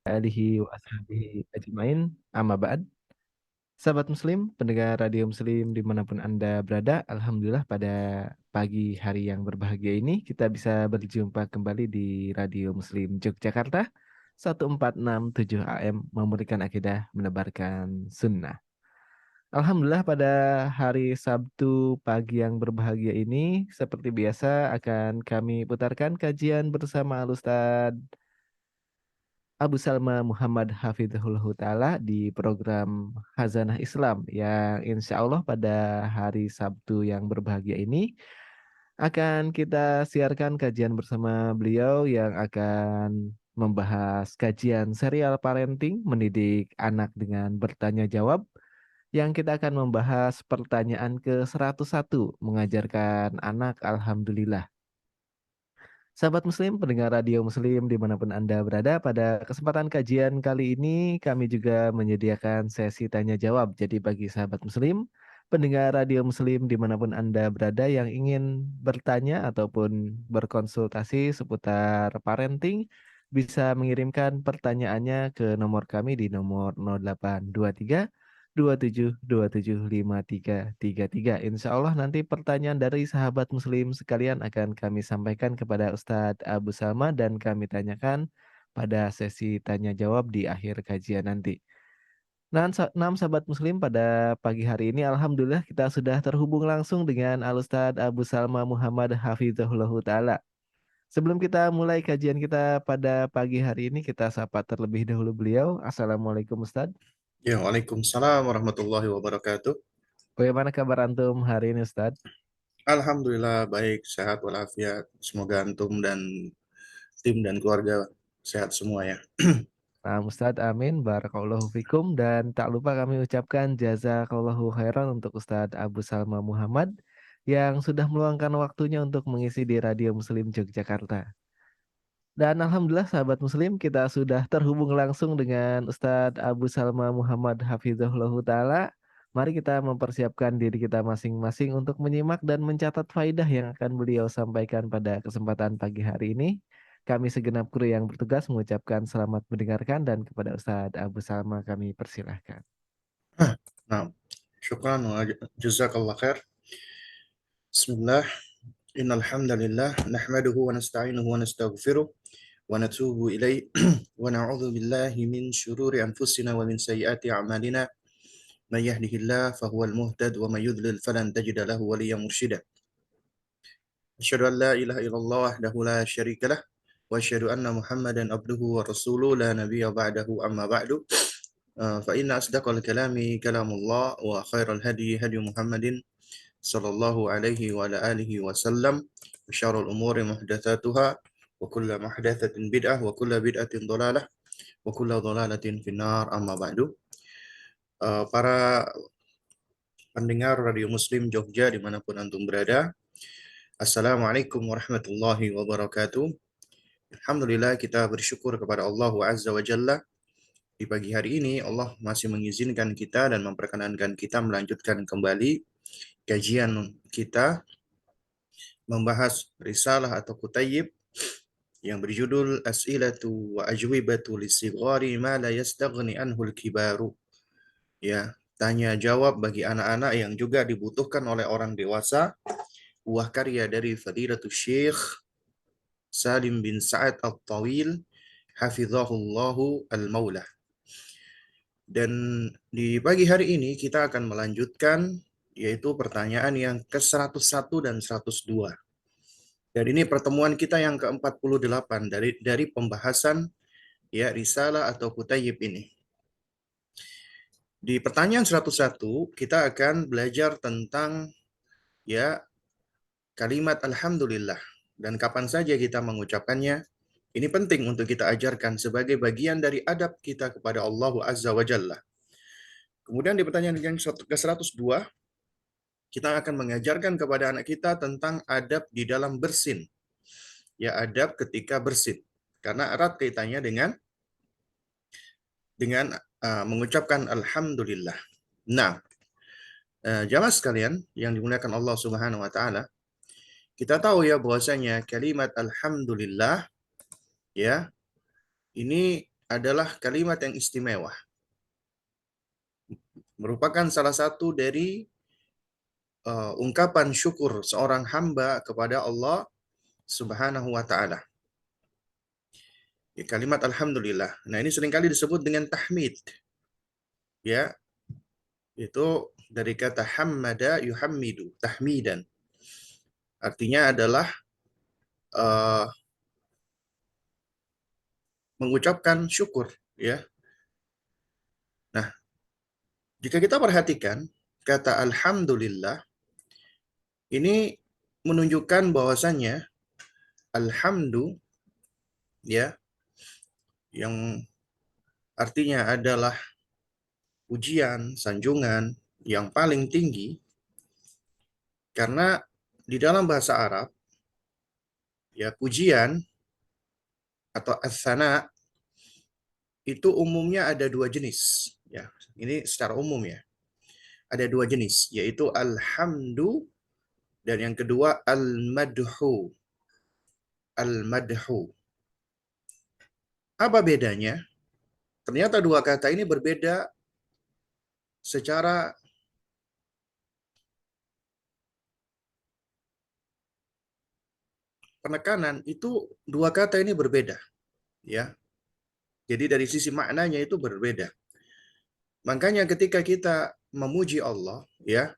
Alihi wa ashabihi ajmain, amma ba'd. Sahabat Muslim, pendengar Radio Muslim dimanapun Anda berada, Alhamdulillah pada pagi hari yang berbahagia ini kita bisa berjumpa kembali di Radio Muslim Yogyakarta 1467 AM, memurikan akidah, menebarkan sunnah. Alhamdulillah pada hari Sabtu pagi yang berbahagia ini seperti biasa akan kami putarkan kajian bersama Al-Ustaz Abu Salma Muhammad Hafizahullah Ta'ala di program Khazanah Islam yang insya Allah pada hari Sabtu yang berbahagia ini akan kita siarkan kajian bersama beliau yang akan membahas kajian serial parenting mendidik anak dengan bertanya jawab yang kita akan membahas pertanyaan ke-101 mengajarkan anak Alhamdulillah. Sahabat Muslim, pendengar Radio Muslim dimanapun Anda berada, pada kesempatan kajian kali ini kami juga menyediakan sesi tanya jawab. Jadi bagi sahabat Muslim, pendengar Radio Muslim dimanapun Anda berada yang ingin bertanya ataupun berkonsultasi seputar parenting, bisa mengirimkan pertanyaannya ke nomor kami di nomor 0823 27275333. Insya Allah nanti pertanyaan dari sahabat Muslim sekalian akan kami sampaikan kepada Ustadz Abu Salma dan kami tanyakan pada sesi tanya jawab di akhir kajian nanti. Nah, enam sahabat Muslim pada pagi hari ini Alhamdulillah kita sudah terhubung langsung dengan Al Ustadz Abu Salma Muhammad Hafizahullah Ta'ala. Sebelum kita mulai kajian kita pada pagi hari ini, kita sapa terlebih dahulu beliau. Assalamualaikum Ustadz. Ya, Waalaikumsalam warahmatullahi wabarakatuh. Bagaimana kabar antum hari ini Ustadz? Alhamdulillah baik, sehat walafiat. Semoga antum dan tim dan keluarga sehat semua ya. Nah, Ustadz, amin. Barakallahu fikum. Dan tak lupa kami ucapkan jazakallahu khairan untuk Ustadz Abu Salma Muhammad yang sudah meluangkan waktunya untuk mengisi di Radio Muslim Yogyakarta. Dan Alhamdulillah sahabat Muslim, kita sudah terhubung langsung dengan Ustadz Abu Salma Muhammad Hafizahullah Ta'ala. Mari kita mempersiapkan diri kita masing-masing untuk menyimak dan mencatat faidah yang akan beliau sampaikan pada kesempatan pagi hari ini. Kami segenap kru yang bertugas mengucapkan selamat mendengarkan dan kepada Ustadz Abu Salma kami persilahkan. Nah, syukran wa jazakallah khair. Bismillah. Innal hamdalillah nahmaduhu wa nasta'inuhu wa nastaghfiruh wa natubu ilaih wa na'udzu billahi min syururi anfusina wa min sayyiati a'malina. May yahdihillahu fahuwal muhtad wa may yudlil falan tajida lahu waliyyan mursyida. Asyhadu an la ilaha illallah wahdahu la syarika lah wa asyhadu anna Muhammadan abduhu wa rasuluhu la nabiyya ba'dahu amma ba'du. Fa inna asdaqal kalami kalamullah wa khairal hadi hadi Muhammadin sallallahu alaihi wa ala alihi wasallam wa syarrul umuri muhdatsatuha wa kullu muhdatsatin bid'ah wa kullu bid'atin dhalalah wa kullu dhalalatin finnar amma ba'du. Para pendengar Radio Muslim Jogja dimanapun antum berada, Assalamualaikum warahmatullahi wabarakatuh. Alhamdulillah kita bersyukur kepada Allah Azza wa Jalla. Di pagi hari ini Allah masih mengizinkan kita dan memperkenankan kita melanjutkan kembali kajian kita membahas risalah atau kutayyib yang berjudul As'ilatu wa Ajwibatu Lissighari ma la yastaghni anhul kibaru. Ya, tanya jawab bagi anak-anak yang juga dibutuhkan oleh orang dewasa. Buah karya dari Fadilatul Syekh Salim bin Sa'ad At-Tawil hafizahullahu al-maula. Dan di pagi hari ini kita akan melanjutkan yaitu pertanyaan yang ke-101 dan 102. Dan ini pertemuan kita yang ke-48 dari pembahasan ya risalah atau kutayib ini. Di pertanyaan 101 kita akan belajar tentang ya kalimat alhamdulillah dan kapan saja kita mengucapkannya. Ini penting untuk kita ajarkan sebagai bagian dari adab kita kepada Allah Azza wa Jalla. Kemudian di pertanyaan yang ke-102 kita akan mengajarkan kepada anak kita tentang adab di dalam bersin. Ya, adab ketika bersin. Karena erat kaitannya dengan mengucapkan alhamdulillah. Nah, jamaah sekalian yang dimuliakan Allah Subhanahu wa taala, kita tahu ya bahwasanya kalimat alhamdulillah ya, ini adalah kalimat yang istimewa. Merupakan salah satu dari ungkapan syukur seorang hamba kepada Allah Subhanahu wa taala. Ya, kalimat alhamdulillah. Nah, ini seringkali disebut dengan tahmid. Ya, itu dari kata hamada yuhammidu, tahmidan. Artinya adalah uh, mengucapkan syukur, ya. Nah, jika kita perhatikan kata alhamdulillah ini menunjukkan bahwasannya alhamdu ya yang artinya adalah pujian, sanjungan yang paling tinggi karena di dalam bahasa Arab ya pujian atau as-sana itu umumnya ada dua jenis ya. Ini secara umum ya. Ada dua jenis yaitu alhamdu dan yang kedua al-madhu. Al-madhu. Apa bedanya? Ternyata dua kata ini berbeda secara penekanan, itu dua kata ini berbeda ya. Jadi dari sisi maknanya itu berbeda. Makanya ketika kita memuji Allah ya,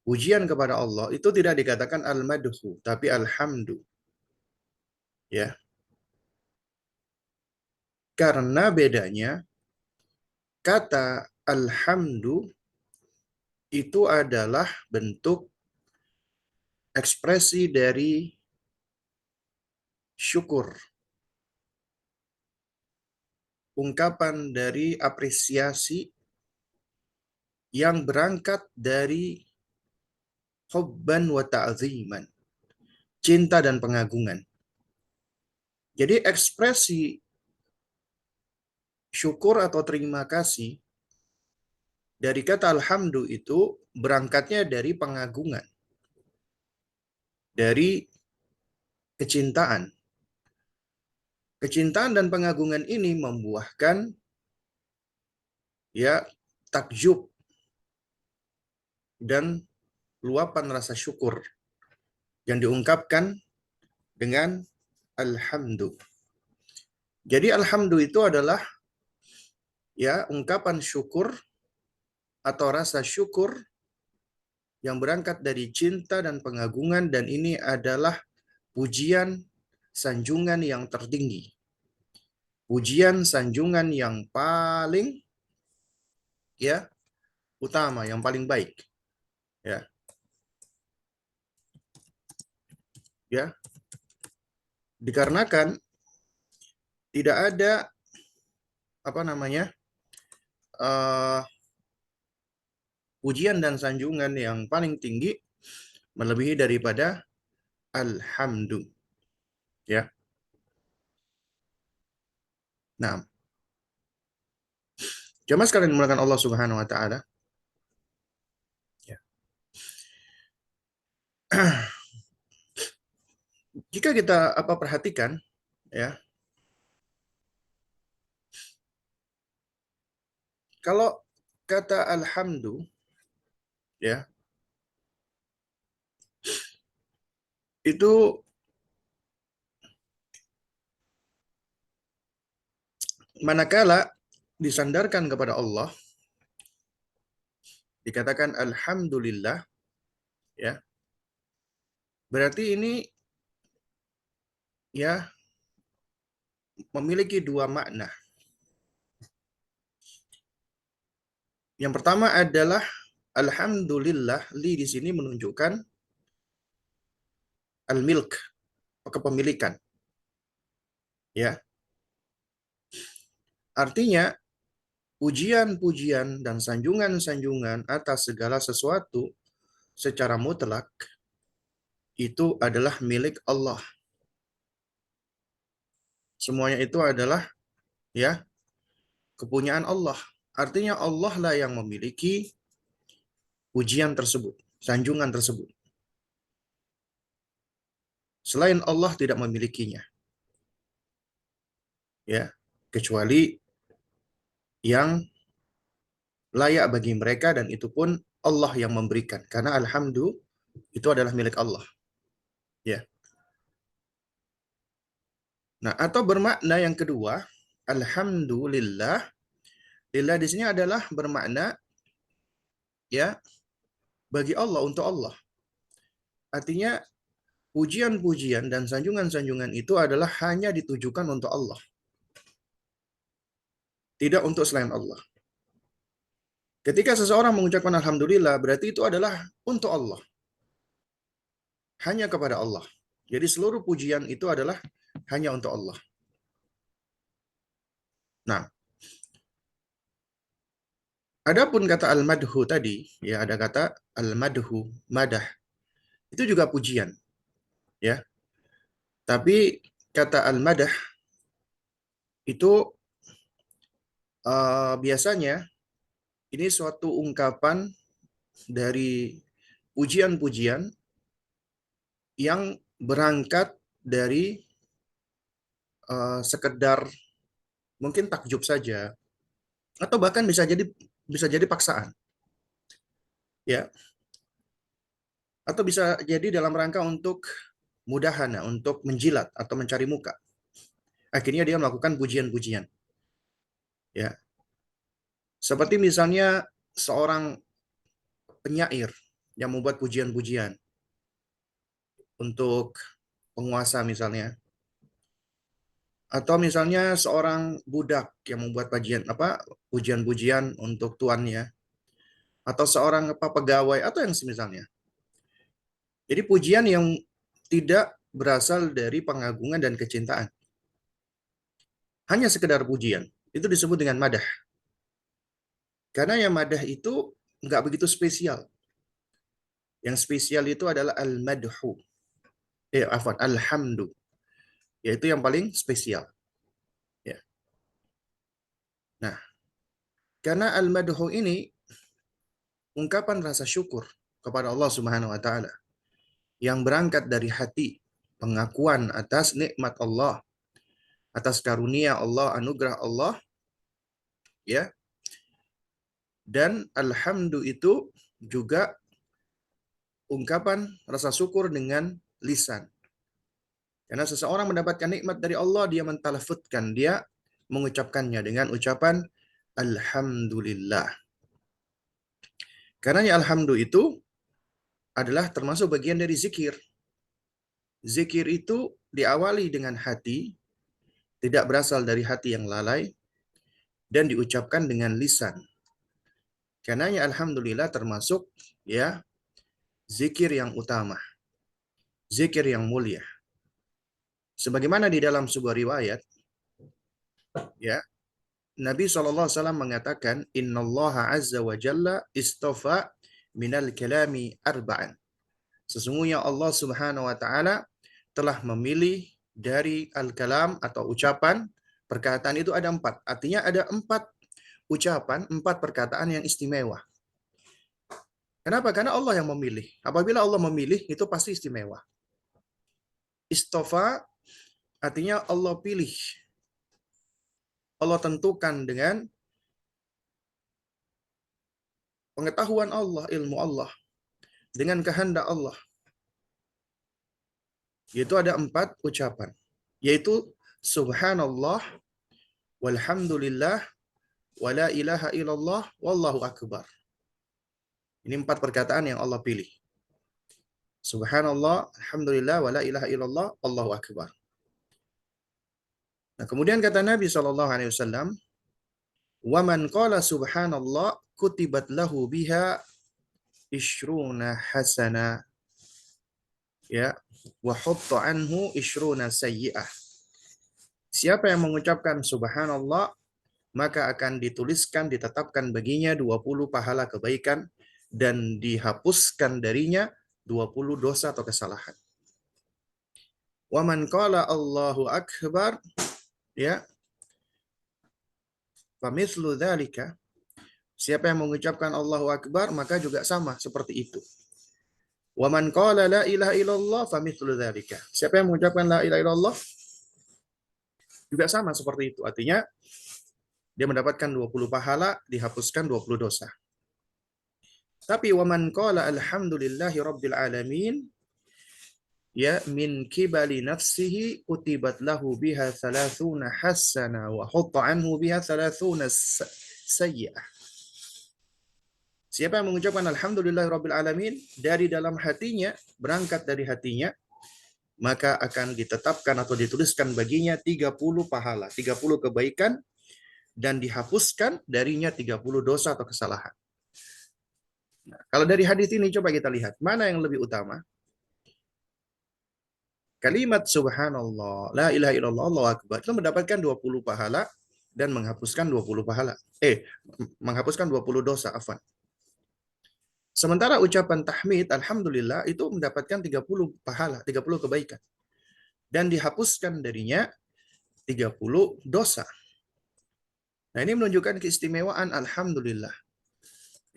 pujian kepada Allah itu tidak dikatakan al-madhu tapi alhamdu ya. Karena bedanya kata alhamdu itu adalah bentuk ekspresi dari syukur, ungkapan dari apresiasi yang berangkat dari hubban wa ta'ziman, cinta dan pengagungan. Jadi ekspresi syukur atau terima kasih dari kata alhamdu itu berangkatnya dari pengagungan, dari kecintaan. Kecintaan dan pengagungan ini membuahkan ya takjub dan luapan rasa syukur yang diungkapkan dengan alhamdu. Jadi alhamdu itu adalah ya ungkapan syukur atau rasa syukur yang berangkat dari cinta dan pengagungan dan ini adalah pujian sanjungan yang tertinggi. Pujian sanjungan yang paling ya utama, yang paling baik. Ya. Ya. Dikarenakan tidak ada apa namanya? Uh, pujian dan sanjungan yang paling tinggi melebihi daripada alhamdu. Ya. Nah, jamaah sekalian dimulakan Allah Subhanahu wa taala. Ya. Jika kita perhatikan ya, kalau kata alhamdu ya itu manakala disandarkan kepada Allah, dikatakan alhamdulillah, ya, berarti ini ya memiliki dua makna. Yang pertama adalah alhamdulillah, li di sini menunjukkan al-milk, kepemilikan, ya. Artinya pujian-pujian dan sanjungan-sanjungan atas segala sesuatu secara mutlak itu adalah milik Allah. Semuanya itu adalah ya kepunyaan Allah. Artinya Allah lah yang memiliki pujian tersebut, sanjungan tersebut. Selain Allah tidak memilikinya, ya, kecuali yang layak bagi mereka, dan itu pun Allah yang memberikan. Karena alhamdulillah itu adalah milik Allah, ya. Nah, atau bermakna yang kedua, alhamdulillah, lillah di sini adalah bermakna ya bagi Allah, untuk Allah. Artinya pujian-pujian dan sanjungan-sanjungan itu adalah hanya ditujukan untuk Allah, tidak untuk selain Allah. Ketika seseorang mengucapkan alhamdulillah, berarti itu adalah untuk Allah, hanya kepada Allah. Jadi seluruh pujian itu adalah hanya untuk Allah. Nah, adapun kata al-madhu tadi, ya ada kata al-madhu, madah. Itu juga pujian, ya. Tapi kata al-madah itu biasanya ini suatu ungkapan dari pujian-pujian yang berangkat dari sekedar mungkin takjub saja, atau bahkan bisa jadi paksaan, ya, atau bisa jadi dalam rangka untuk mudahana, untuk menjilat atau mencari muka. Akhirnya dia melakukan pujian-pujian, ya. Seperti misalnya seorang penyair yang membuat pujian-pujian untuk penguasa misalnya, atau misalnya seorang budak yang membuat pujian-pujian untuk tuannya, atau seorang pegawai atau yang semisalnya. Jadi pujian yang tidak berasal dari pengagungan dan kecintaan, hanya sekedar pujian, itu disebut dengan madah. Karena yang madah itu nggak begitu spesial. Yang spesial itu adalah al-madhu. Alhamdu. Yaitu yang paling spesial. Ya. Nah, karena al-madhu ini ungkapan rasa syukur kepada Allah Subhanahu wa taala yang berangkat dari hati, pengakuan atas nikmat Allah, atas karunia Allah, anugerah Allah, ya. Dan alhamdu itu juga ungkapan rasa syukur dengan lisan. Karena seseorang mendapatkan nikmat dari Allah, dia mentalafutkan, dia mengucapkannya dengan ucapan alhamdulillah. Karena alhamdu itu adalah termasuk bagian dari zikir. Zikir itu diawali dengan hati, tidak berasal dari hati yang lalai, dan diucapkan dengan lisan. Karena alhamdulillah termasuk ya zikir yang utama, zikir yang mulia. Sebagaimana di dalam sebuah riwayat, ya, Nabi SAW mengatakan, Innallaha azza wa jalla istafa minal kalami arba'an. Sesungguhnya Allah Subhanahu wa taala telah memilih dari al-kalam atau ucapan, perkataan itu ada 4. Artinya ada 4 ucapan, 4 perkataan yang istimewa. Kenapa? Karena Allah yang memilih. Apabila Allah memilih, itu pasti istimewa. Istofa artinya Allah pilih. Allah tentukan dengan pengetahuan Allah, ilmu Allah, dengan kehendak Allah. Yaitu ada 4 ucapan. Yaitu subhanallah, walhamdulillah, wa la ilaha illallah, wallahu akbar. Ini 4 perkataan yang Allah pilih. Subhanallah, alhamdulillah, wa la ilaha illallah, Allahu akbar. Nah, kemudian kata Nabi SAW, wa man qala subhanallah kutibat lahu biha ishruna hasana, ya, wa hutta anhu ishruna sayyi'ah. Siapa yang mengucapkan subhanallah, maka akan dituliskan, ditetapkan baginya 20 pahala kebaikan dan dihapuskan darinya 20 dosa atau kesalahan. Wa man qala Allahu akbar, ya, famithlu dzalika. Siapa yang mengucapkan Allahu akbar, maka juga sama seperti itu. Wa man qala la ilaha illallah famithlu dzalika. Siapa yang mengucapkan la ilaha illallah juga sama seperti itu. Artinya dia mendapatkan 20 pahala, dihapuskan 20 dosa. Tapi wa man qala alhamdulillahi rabbil alamin, ya, min kibali nafsihi kutibat lahu biha 30 hasana wa hutta anhu biha 30 sayyi'ah. Siapa yang mengucapkan alhamdulillahi rabbil alamin dari dalam hatinya, berangkat dari hatinya, maka akan ditetapkan atau dituliskan baginya 30 pahala, 30 kebaikan, dan dihapuskan darinya 30 dosa atau kesalahan. Nah, kalau dari hadis ini coba kita lihat, mana yang lebih utama? Kalimat subhanallah, la ilaha illallah, Allahu akbar, itu mendapatkan 20 pahala dan menghapuskan 20 pahala. Menghapuskan 20 dosa, afwan. Sementara ucapan tahmid, alhamdulillah, itu mendapatkan 30 pahala, 30 kebaikan. Dan dihapuskan darinya 30 dosa. Nah, ini menunjukkan keistimewaan alhamdulillah.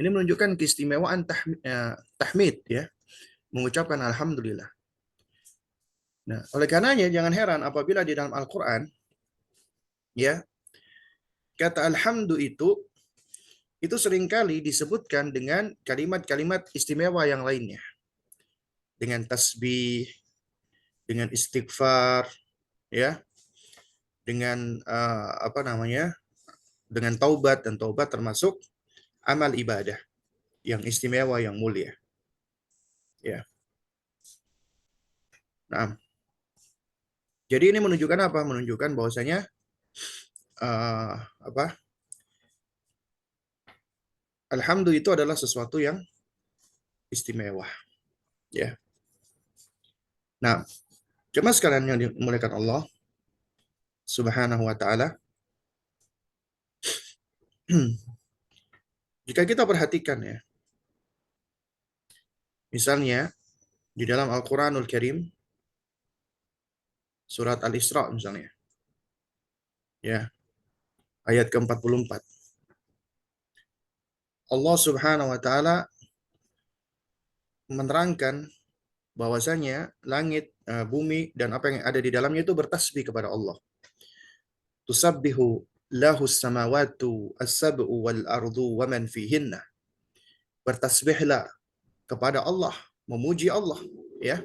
Ini menunjukkan keistimewaan tahmid, ya, mengucapkan alhamdulillah. Nah, oleh karenanya jangan heran apabila di dalam Al-Qur'an, ya, kata alhamdu itu seringkali disebutkan dengan kalimat-kalimat istimewa yang lainnya. Dengan tasbih, dengan istighfar, ya, dengan dengan taubat, dan taubat termasuk amal ibadah yang istimewa, yang mulia. Ya. Nah, jadi ini menunjukkan apa? Menunjukkan bahwasanya alhamdulillah itu adalah sesuatu yang istimewa. Ya. Nah, jemaah sekalian yang dimuliakan Allah Subhanahu wa taala, jika kita perhatikan, ya, misalnya di dalam Al-Qur'anul Karim surat Al-Isra misalnya, ya, ayat ke-44. Allah Subhanahu wa taala menerangkan bahwasanya langit, bumi, dan apa yang ada di dalamnya itu bertasbih kepada Allah. Tusabbihu lahu samawatu as-sab'u wal ardu wa man fihinna. Bertasbihlah kepada Allah, memuji Allah, ya.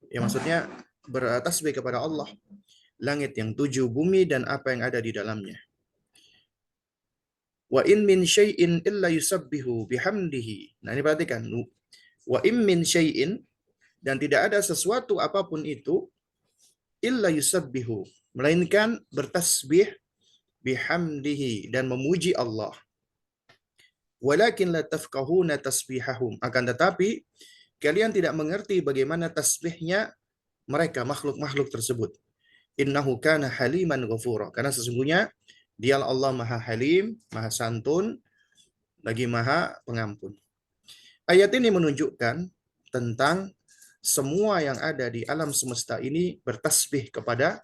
Ya, maksudnya bertasbih kepada Allah langit yang 7, bumi, dan apa yang ada di dalamnya. Wa in min syai'in illa yusabbihu bihamdihi. Nah, ini perhatikan. Wa in min syai'in, dan tidak ada sesuatu apapun itu, illa yusabbihu, melainkan bertasbih, bihamdihi, dan memuji Allah. Walakin la tafqahuna tasbihahum, akan tetapi kalian tidak mengerti bagaimana tasbihnya mereka, makhluk-makhluk tersebut. Innahu kana haliman ghafura, karena sesungguhnya dialah Allah Maha Halim, Maha Santun, lagi Maha Pengampun. Ayat ini menunjukkan tentang semua yang ada di alam semesta ini bertasbih kepada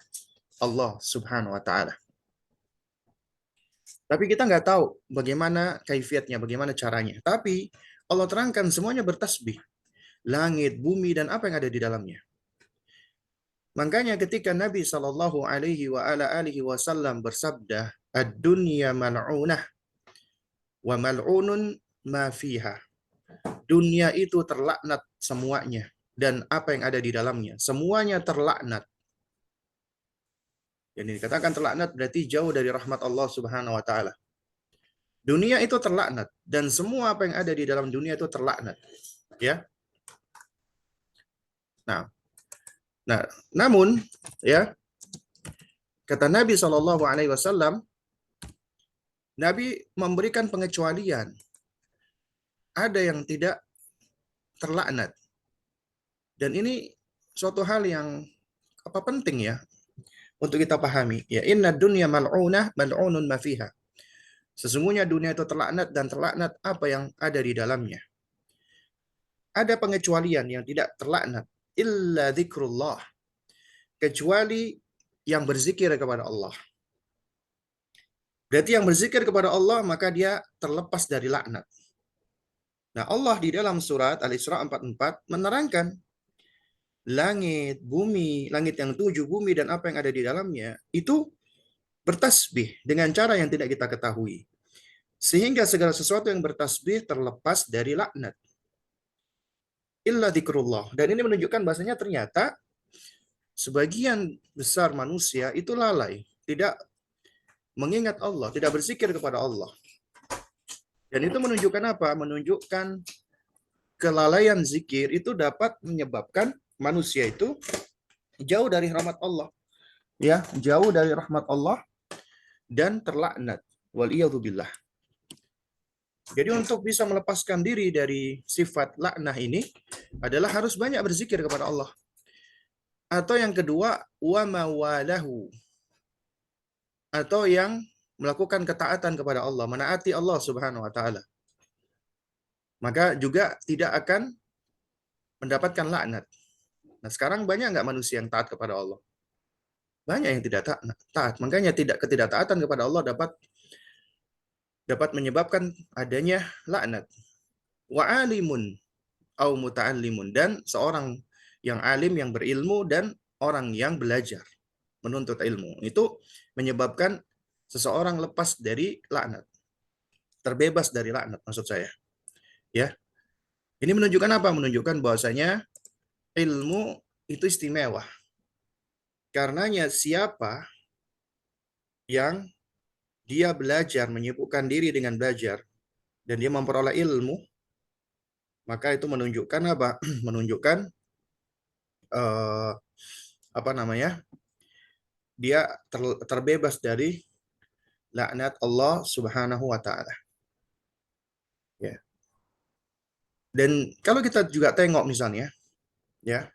Allah Subhanahu wa taala. Tapi kita nggak tahu bagaimana kaifiatnya, bagaimana caranya. Tapi Allah terangkan semuanya bertasbih. Langit, bumi, dan apa yang ada di dalamnya. Makanya ketika Nabi Shallallahu Alaihi Wasallam bersabda, "Ad-dunya mal'unah wa mal'unun ma fiha." Dunia itu terlaknat semuanya, dan apa yang ada di dalamnya, semuanya terlaknat. Yang dikatakan terlaknat berarti jauh dari rahmat Allah Subhanahu wa taala. Dunia itu terlaknat dan semua apa yang ada di dalam dunia itu terlaknat, ya. Nah, nah, namun ya, kata Nabi Shallallahu alaihi wasallam, Nabi memberikan pengecualian. Ada yang tidak terlaknat. Dan ini suatu hal yang penting ya untuk kita pahami. Ya, inna dunya mal'unah mal'unun ma fiha. Sesungguhnya dunia itu terlaknat dan terlaknat apa yang ada di dalamnya. Ada pengecualian yang tidak terlaknat. Illa dzikrullah. Kecuali yang berzikir kepada Allah. Berarti yang berzikir kepada Allah maka dia terlepas dari laknat. Nah, Allah di dalam surat Al-Isra 44 menerangkan langit yang tujuh, bumi dan apa yang ada di dalamnya itu bertasbih dengan cara yang tidak kita ketahui. Sehingga segala sesuatu yang bertasbih terlepas dari laknat. Illa dzikrullah. Dan ini menunjukkan bahasanya ternyata sebagian besar manusia itu lalai, tidak mengingat Allah, tidak berzikir kepada Allah. Dan itu menunjukkan apa? Menunjukkan kelalaian zikir itu dapat menyebabkan manusia itu jauh dari rahmat Allah. Ya, jauh dari rahmat Allah dan terlaknat. Waliyadzubillah. Jadi untuk bisa melepaskan diri dari sifat laknah ini adalah harus banyak berzikir kepada Allah. Atau yang kedua, wa mawalahu. Atau yang melakukan ketaatan kepada Allah, menaati Allah Subhanahu wa taala. Maka juga tidak akan mendapatkan laknat. Nah, sekarang banyak nggak manusia yang taat kepada Allah? Banyak yang tidak taat. Makanya ketidaktaatan kepada Allah dapat menyebabkan adanya laknat. Wa alimun au muta'allimun, dan seorang yang alim, yang berilmu, dan orang yang belajar menuntut ilmu itu menyebabkan seseorang lepas dari laknat, terbebas dari laknat maksud saya, ya. Ini menunjukkan apa? Menunjukkan bahwasanya ilmu itu istimewa. Karenanya siapa yang dia belajar, menyibukkan diri dengan belajar dan dia memperoleh ilmu, maka itu menunjukkan apa? Menunjukkan eh, apa namanya? Dia terbebas dari laknat Allah Subhanahu wa taala. Ya. Dan kalau kita juga tengok misalnya, ya,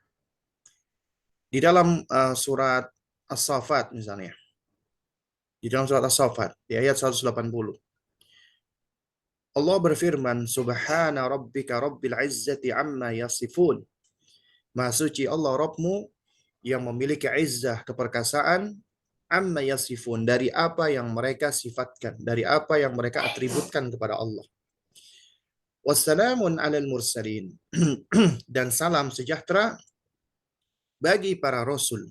di dalam surat As-Saffat misalnya, di dalam surat As-Saffat di ayat 180, Allah berfirman, Subhana rabbika rabbil izzati amma yasifun. Maha suci Allah Rabbmu yang memiliki izzah, keperkasaan, amma yasifun, dari apa yang mereka sifatkan, dari apa yang mereka atributkan kepada Allah. Wassalamun alal mursalin. Dan salam sejahtera bagi para rasul.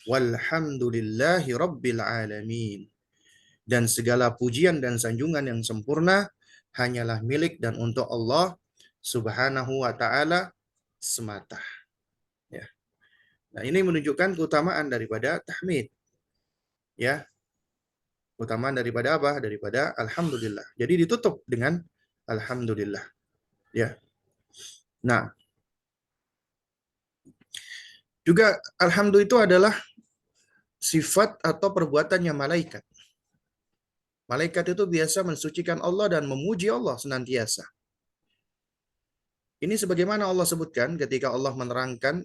Walhamdulillahi rabbil alamin. Dan segala pujian dan sanjungan yang sempurna hanyalah milik dan untuk Allah Subhanahu wa taala semata. Ya. Nah, ini menunjukkan keutamaan daripada tahmid. Ya. Keutamaan daripada apa? Daripada alhamdulillah. Jadi ditutup dengan alhamdulillah. Ya. Nah, juga alhamdulillah itu adalah sifat atau perbuatannya malaikat. Malaikat itu biasa mensucikan Allah dan memuji Allah senantiasa. Ini sebagaimana Allah sebutkan ketika Allah menerangkan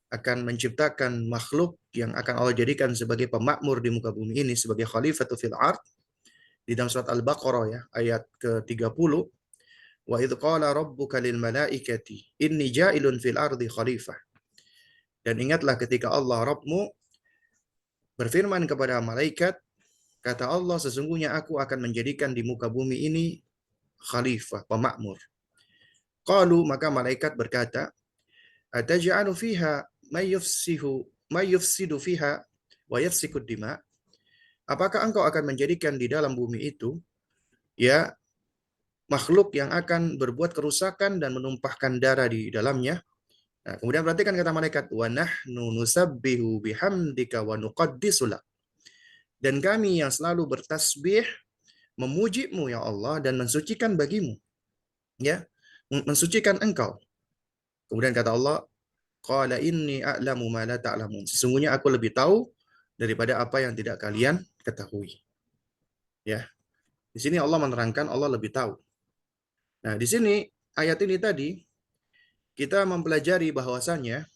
akan menciptakan makhluk yang akan Allah jadikan sebagai pemakmur di muka bumi ini, sebagai khalifatu fil ard, di dalam surat Al-Baqarah ya, ayat ke-30, wa idh qala rabbuka lil malaikati inni ja'ilun fil ardi khalifah. Dan ingatlah ketika Allah Rabbmu berfirman kepada malaikat, kata Allah, sesungguhnya aku akan menjadikan di muka bumi ini khalifah, pemakmur. Qalu, maka malaikat berkata, ataj'alu fiha may yufsidu fiha wa yafsikud dima. Apakah engkau akan menjadikan di dalam bumi itu ya makhluk yang akan berbuat kerusakan dan menumpahkan darah di dalamnya? Nah, kemudian perhatikan kata malaikat, wa nahnu nusabbihu bihamdika wa nuqaddisu lak. dan kami yang selalu bertasbih memuji-Mu ya Allah dan mensucikan bagimu, ya, mensucikan Engkau. Kemudian kata Allah, qala inni a'lamu ma la ta'lamun. Sesungguhnya aku lebih tahu daripada apa yang tidak kalian ketahui. Ya. Di sini Allah menerangkan Allah lebih tahu. Nah, di sini ayat ini tadi kita mempelajari bahwasannya,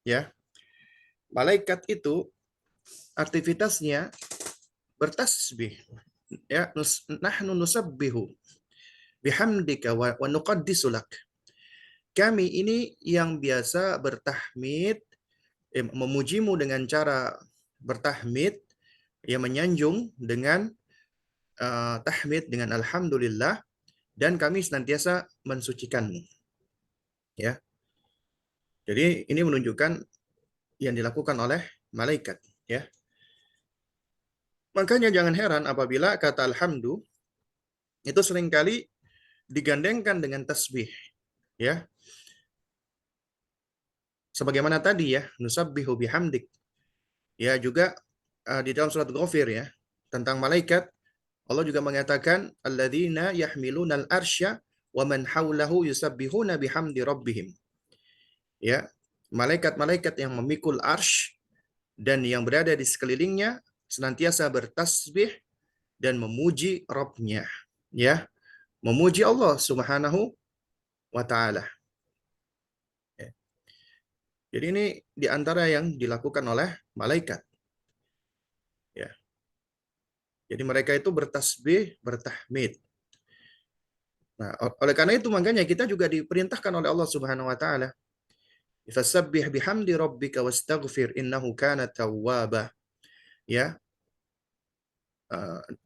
ya, malaikat itu aktivitasnya bertasbih, ya, nahnu nusabbihu bihamdika wa nuqaddisu lak. Kami ini yang biasa bertahmid, memujimu dengan cara bertahmid, ya, menyanjung dengan tahmid dengan alhamdulillah, dan kami senantiasa mensucikanmu, ya. Jadi ini menunjukkan yang dilakukan oleh malaikat, ya. Makanya jangan heran apabila kata alhamdu itu seringkali digandengkan dengan tasbih, ya. Sebagaimana tadi, ya, nusabbihu bihamdik. Ya, juga di dalam surat Ghafir, ya, tentang malaikat Allah juga mengatakan alladzina yahmilunal arsya wa man haulahu yusabbihuna bihamdi rabbihim. Ya, malaikat-malaikat yang memikul arsy dan yang berada di sekelilingnya senantiasa bertasbih dan memuji Rabb-nya, ya, memuji Allah Subhanahu wa taala. Ya. Jadi ini di antara yang dilakukan oleh malaikat, ya. Jadi mereka itu bertasbih, bertahmid. Nah, oleh karena itu makanya kita juga diperintahkan oleh Allah Subhanahu wa taala, fasabbih bihamdi rabbika wastaghfir innahu kana tawwaba. Ya,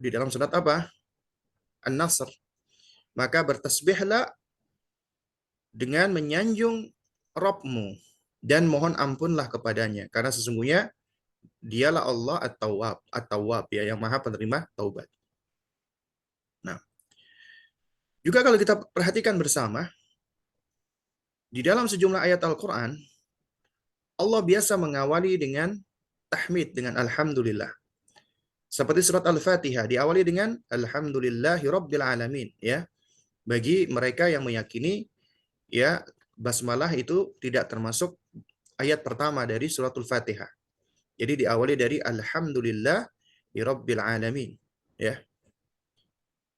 di dalam surat apa? An-Nasr. Maka bertasbihlah dengan menyanjung Rabbmu dan mohon ampunlah kepadanya karena sesungguhnya dialah Allah At-Tawwab, At-Tawwab, ya, yang Maha penerima taubat. Nah, juga kalau kita perhatikan bersama di dalam sejumlah ayat Al-Qur'an Allah biasa mengawali dengan tahmid dengan alhamdulillah. Seperti surat Al-Fatihah diawali dengan alhamdulillahi rabbil alamin, ya. Bagi mereka yang meyakini, ya, basmalah itu tidak termasuk ayat pertama dari suratul Fatihah. Jadi diawali dari alhamdulillahi rabbil alamin, ya.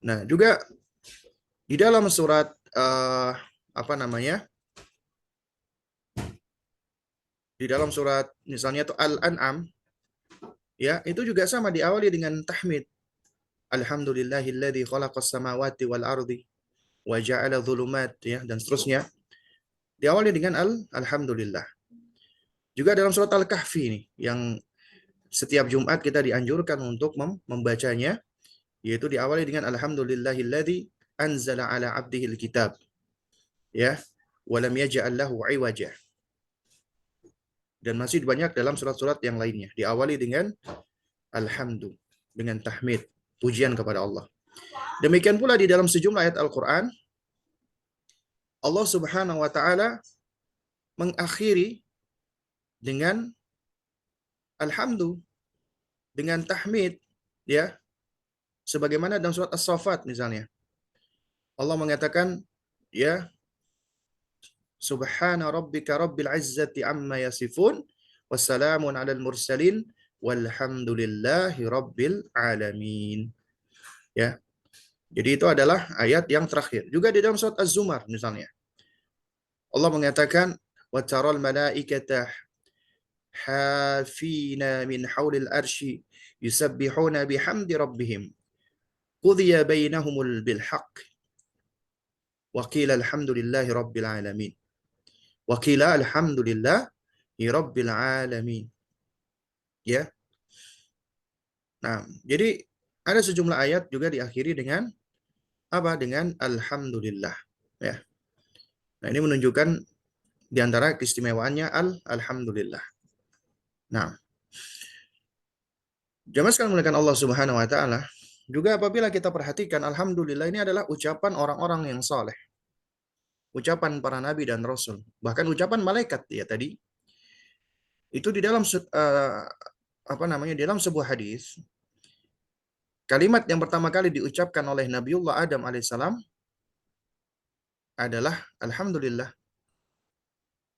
Nah, juga di dalam surat apa namanya? Di dalam surat misalnya itu Al-An'am, ya, itu juga sama diawali dengan tahmid. Alhamdulillahilladzi khalaqas samawati wal ardi wa ja'ala dhulumat, ya, dan seterusnya. Diawali dengan alhamdulillah. Juga dalam surat Al-Kahfi ini yang setiap Jumat kita dianjurkan untuk membacanya, yaitu diawali dengan alhamdulillahilladzi anzala ala abdihil kitab, ya, wa lam yaj'al lahu iwaja. Dan masih banyak dalam surat-surat yang lainnya diawali dengan alhamdu, dengan tahmid, pujian kepada Allah. Demikian pula di dalam sejumlah ayat Al-Qur'an Allah Subhanahu wa taala mengakhiri dengan alhamdu, dengan tahmid, ya. Sebagaimana dalam surat As-Saffat misalnya. Allah mengatakan, ya, subhana rabbika rabbil izzati amma yasifun wassalamun alal mursalin walhamdulillahi rabbil alamin. Ya. Jadi itu adalah ayat yang terakhir. Juga di dalam surat Az-Zumar misalnya. Allah mengatakan wa taral malaikata hafina min haulil arsy yusabbihuna bihamdi rabbihim qudiya bainahumul bil haqq wa qila alhamdulillahi rabbil alamin wa qila alhamdulillahi rabbil alamin, ya. Nah, jadi ada sejumlah ayat juga diakhiri dengan apa? Dengan alhamdulillah, ya. Nah, ini menunjukkan di antara keistimewaannya alhamdulillah. Nah, jamaah sekalian muliakan Allah Subhanahu wa taala, juga apabila kita perhatikan alhamdulillah ini adalah ucapan orang-orang yang saleh, ucapan para nabi dan rasul, bahkan ucapan malaikat, ya, tadi itu di dalam apa namanya, di dalam sebuah hadis Kalimat yang pertama kali diucapkan oleh Nabiullah Adam alaihissalam adalah Alhamdulillah.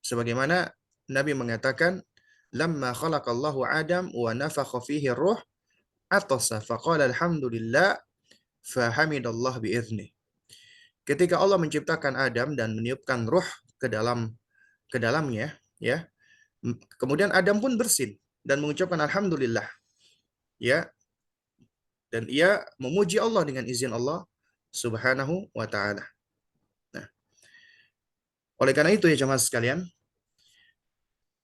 Sebagaimana Nabi mengatakan, "Lamma khalaqallahu Adam wa nafakha fihi ruh, atasa faqala alhamdulillah fahamidallah bi'idznih." Ketika Allah menciptakan Adam dan meniupkan ruh ke dalamnya, ya. Kemudian Adam pun bersin dan mengucapkan alhamdulillah, ya, dan ia memuji Allah dengan izin Allah Subhanahu wa taala. Nah, oleh karena itu ya jemaah sekalian,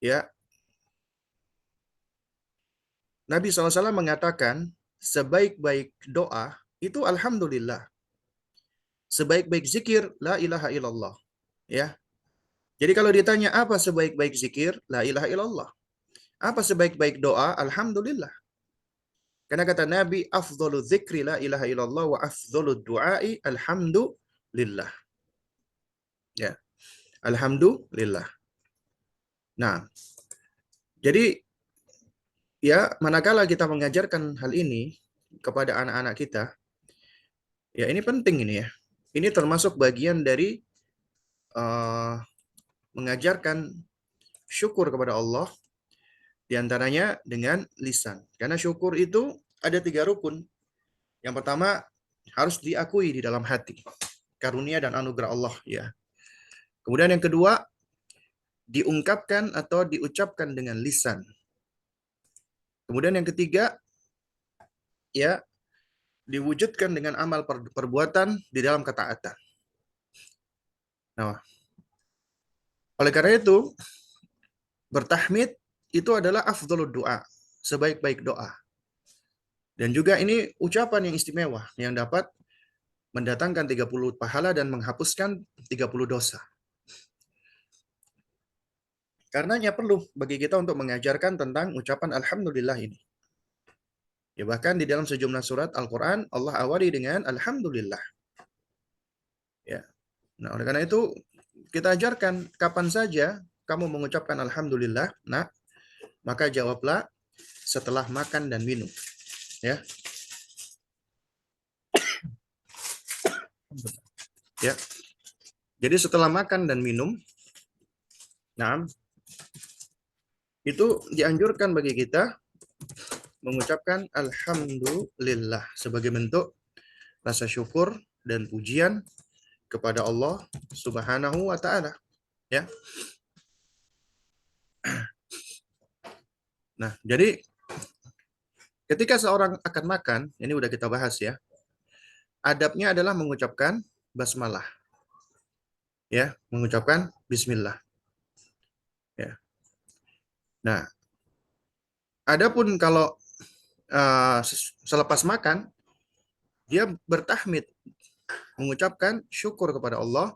ya, Nabi SAW mengatakan sebaik-baik doa itu alhamdulillah. Sebaik-baik zikir la ilaha illallah, ya. Jadi kalau ditanya apa sebaik-baik zikir, la ilaha illallah. Apa sebaik-baik doa? Alhamdulillah. Karena kata Nabi, afdhalu dzikri la ilaha illallah wa afdhalu du'ai alhamdulillah. Ya, alhamdulillah. Nah, jadi ya manakala kita mengajarkan hal ini kepada anak-anak kita, ya ini penting ini ya. Ini termasuk bagian dari uh, mengajarkan syukur kepada Allah, diantaranya dengan lisan. Karena syukur itu ada 3 rukun. Yang pertama harus diakui di dalam hati, karunia dan anugerah Allah, ya. Kemudian yang kedua diungkapkan atau diucapkan dengan lisan. Kemudian yang ketiga, ya, diwujudkan dengan amal perbuatan di dalam ketaatan. Nah, oleh karena itu bertahmid itu adalah afdhalud doa, sebaik-baik doa. Dan juga ini ucapan yang istimewa yang dapat mendatangkan 30 pahala dan menghapuskan 30 dosa. Karenanya perlu bagi kita untuk mengajarkan tentang ucapan alhamdulillah ini. Ya, bahkan di dalam sejumlah surat Al-Quran Allah awali dengan alhamdulillah. Ya. Nah, oleh karena itu kita ajarkan kapan saja kamu mengucapkan alhamdulillah, nah, maka jawablah setelah makan dan minum. Ya. Ya. Jadi setelah makan dan minum, nah, itu dianjurkan bagi kita mengucapkan alhamdulillah sebagai bentuk rasa syukur dan pujian kepada Allah Subhanahu wa taala, ya. Nah, jadi ketika seorang akan makan, ini udah kita bahas ya. Adabnya adalah mengucapkan basmalah. Ya, mengucapkan bismillah. Ya. Nah, adapun kalau selepas makan dia bertahmid, mengucapkan syukur kepada Allah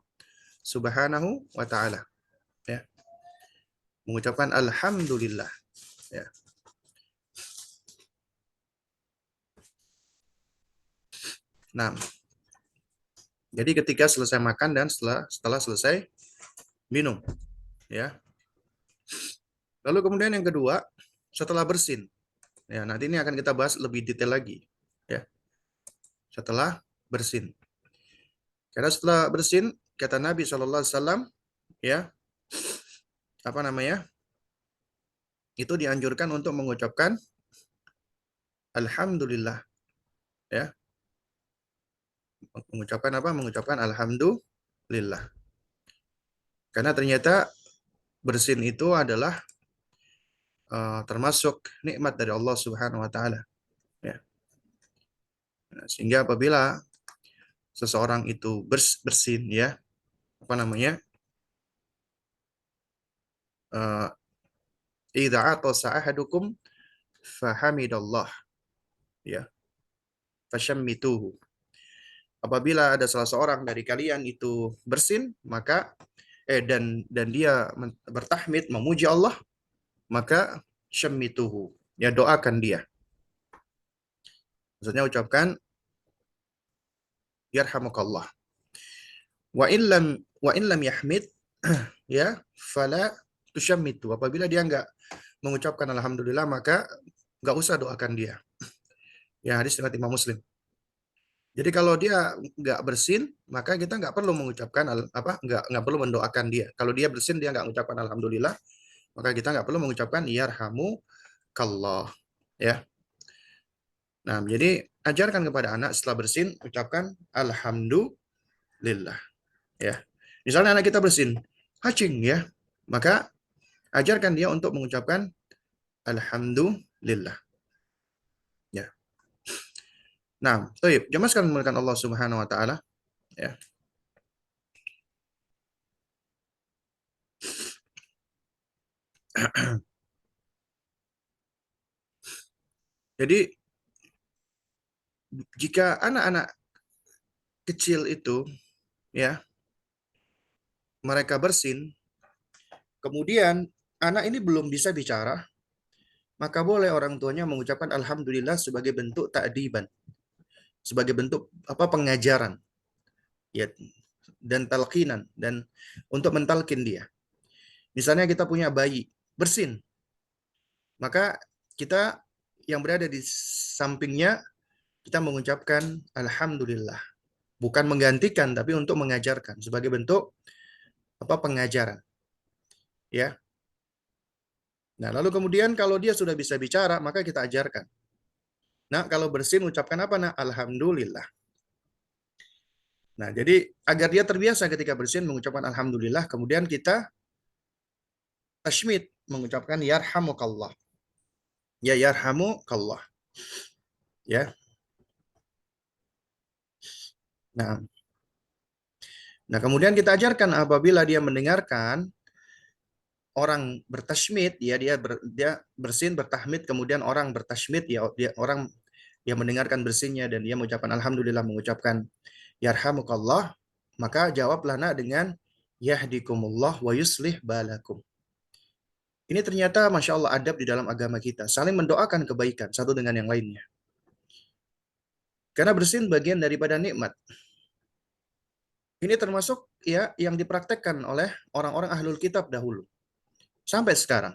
Subhanahu wa taala. Ya. Mengucapkan alhamdulillah, ya. Nah, jadi ketika selesai makan dan setelah selesai minum, ya. Lalu kemudian yang kedua, setelah bersin. Ya, nanti ini akan kita bahas lebih detail lagi, ya. Setelah bersin. Karena setelah bersin, kata Nabi SAW, ya, apa namanya? Itu dianjurkan untuk mengucapkan alhamdulillah, ya. Mengucapkan apa? Mengucapkan alhamdulillah. Karena ternyata bersin itu adalah termasuk nikmat dari Allah Subhanahu wa taala, ya. Nah, sehingga apabila seseorang itu bersin, ya, apa namanya? Idza atasa ahadukum fahamidallah, ya, fasyammituhu. Apabila ada salah seorang dari kalian itu bersin, maka dan dia bertahmid memuji Allah, maka syammituhu, ya, doakan dia. Maksudnya ucapkan yarhamukallah. Wa in lam yahmid, ya, fala tusyammitu. Apabila dia enggak mengucapkan alhamdulillah, maka enggak usah doakan dia. Ya, hadis riwayat Imam Muslim. Jadi kalau dia nggak bersin, maka kita nggak perlu mengucapkan nggak perlu mendoakan dia. Kalau dia bersin dia nggak mengucapkan alhamdulillah, maka kita nggak perlu mengucapkan yarhamu kallah. Ya. Nah, jadi ajarkan kepada anak setelah bersin ucapkan alhamdulillah. Ya. Misalnya anak kita bersin, hacing ya, maka ajarkan dia untuk mengucapkan alhamdulillah. Ya. Nah, baik. Jemaah sekalian dimuliakan Allah Subhanahu wa taala, ya. Jadi jika anak-anak kecil itu ya mereka bersin, kemudian anak ini belum bisa bicara, maka boleh orang tuanya mengucapkan alhamdulillah sebagai bentuk ta'diban, sebagai bentuk pengajaran ya dan talqinan dan untuk mentalkin dia. Misalnya kita punya bayi bersin, maka kita yang berada di sampingnya kita mengucapkan alhamdulillah, bukan menggantikan tapi untuk mengajarkan sebagai bentuk pengajaran ya. Nah, lalu kemudian kalau dia sudah bisa bicara, maka kita ajarkan. Nah, kalau bersin ucapkan apa? Nah, alhamdulillah. Nah, jadi agar dia terbiasa ketika bersin mengucapkan alhamdulillah, kemudian kita tashmid mengucapkan yarhamukallah. Ya yarhamukallah. Ya. Nah, nah kemudian kita ajarkan apabila dia mendengarkan orang bertashmid, ya dia bersin bertahmid, kemudian orang bertashmid, ya dia orang yang mendengarkan bersinnya dan dia mengucapkan alhamdulillah, mengucapkan yarhamukallah, maka jawablah nak dengan yahdikumullah wa yuslih balakum. Ini ternyata Masya Allah adab di dalam agama kita. Saling mendoakan kebaikan satu dengan yang lainnya. Karena bersin bagian daripada nikmat. Ini termasuk ya yang dipraktekkan oleh orang-orang ahlul kitab dahulu. Sampai sekarang.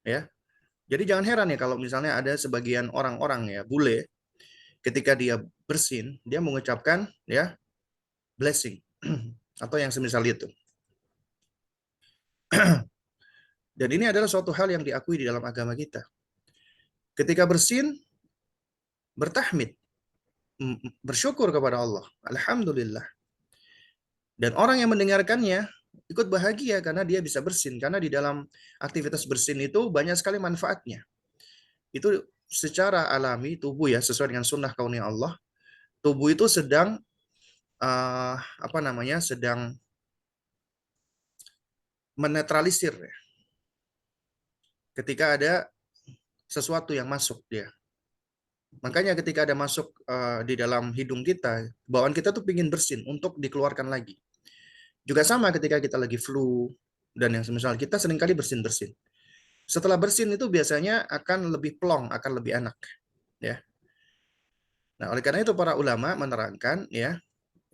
Ya. Jadi jangan heran ya kalau misalnya ada sebagian orang-orang ya bule ketika dia bersin, dia mengucapkan ya blessing atau yang semisal itu. Dan ini adalah suatu hal yang diakui di dalam agama kita. Ketika bersin, bertahmid, bersyukur kepada Allah. Alhamdulillah. Dan orang yang mendengarkannya ikut bahagia karena dia bisa bersin. Karena di dalam aktivitas bersin itu banyak sekali manfaatnya. Itu secara alami tubuh ya, sesuai dengan sunnah kauniyah Allah. Tubuh itu sedang, sedang menetralisir ya, ketika ada sesuatu yang masuk dia. Makanya ketika ada masuk di dalam hidung kita, bawaan kita tuh pingin bersin untuk dikeluarkan lagi. Juga sama ketika kita lagi flu dan yang semisal kita seringkali bersin-bersin. Setelah bersin itu biasanya akan lebih plong, akan lebih enak, ya. Nah, oleh karena itu para ulama menerangkan ya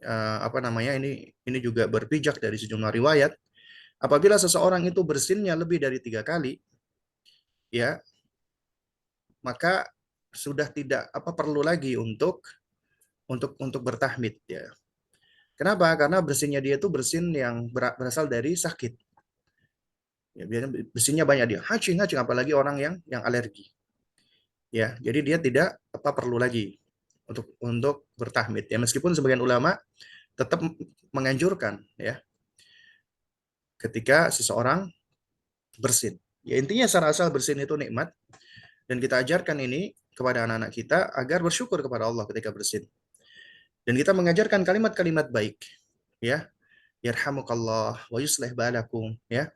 ini juga berpijak dari sejumlah riwayat. Apabila seseorang itu bersinnya lebih dari 3 kali, ya maka sudah tidak perlu lagi untuk bertahmid ya. Kenapa? Karena bersinnya dia itu bersin yang berasal dari sakit. Ya, biasanya bersinnya banyak dia, hacing hacing, apalagi orang yang alergi. Ya, jadi dia tidak perlu lagi untuk bertahmid. Ya, meskipun sebagian ulama tetap menganjurkan ya ketika seseorang bersin. Ya intinya secara asal bersin itu nikmat dan kita ajarkan ini kepada anak-anak kita agar bersyukur kepada Allah ketika bersin. Dan kita mengajarkan kalimat-kalimat baik ya. Yarhamukallah wa yuslih balakum ya.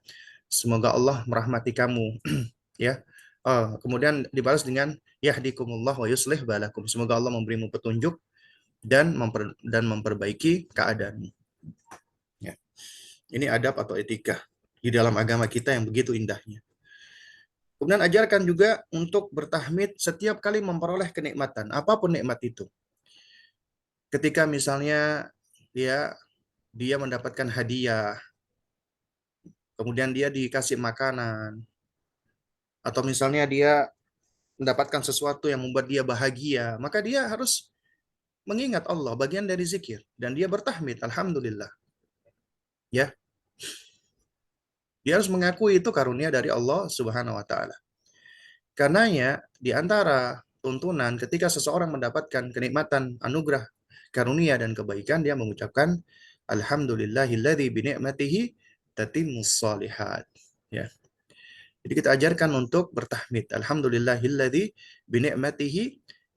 Semoga Allah merahmati kamu ya. Kemudian dibalas dengan yahdikumullah wa yuslih balakum. Semoga Allah memberimu petunjuk dan memperbaiki keadaanmu. Ya. Ini adab atau etika di dalam agama kita yang begitu indahnya. Kemudian ajarkan juga untuk bertahmid setiap kali memperoleh kenikmatan, apapun nikmat itu. Ketika misalnya dia mendapatkan hadiah, kemudian dia dikasih makanan, atau misalnya dia mendapatkan sesuatu yang membuat dia bahagia, maka dia harus mengingat Allah, bagian dari zikir, dan dia bertahmid, alhamdulillah. Ya, dia harus mengakui itu karunia dari Allah Subhanahu wa taala. Karenanya di antara tuntunan ketika seseorang mendapatkan kenikmatan, anugerah, karunia dan kebaikan, dia mengucapkan alhamdulillahilladzi bi ni'matihi tatimmus shalihat. Ya. Jadi kita ajarkan untuk bertahmid. Alhamdulillahilladzi bi ni'matihi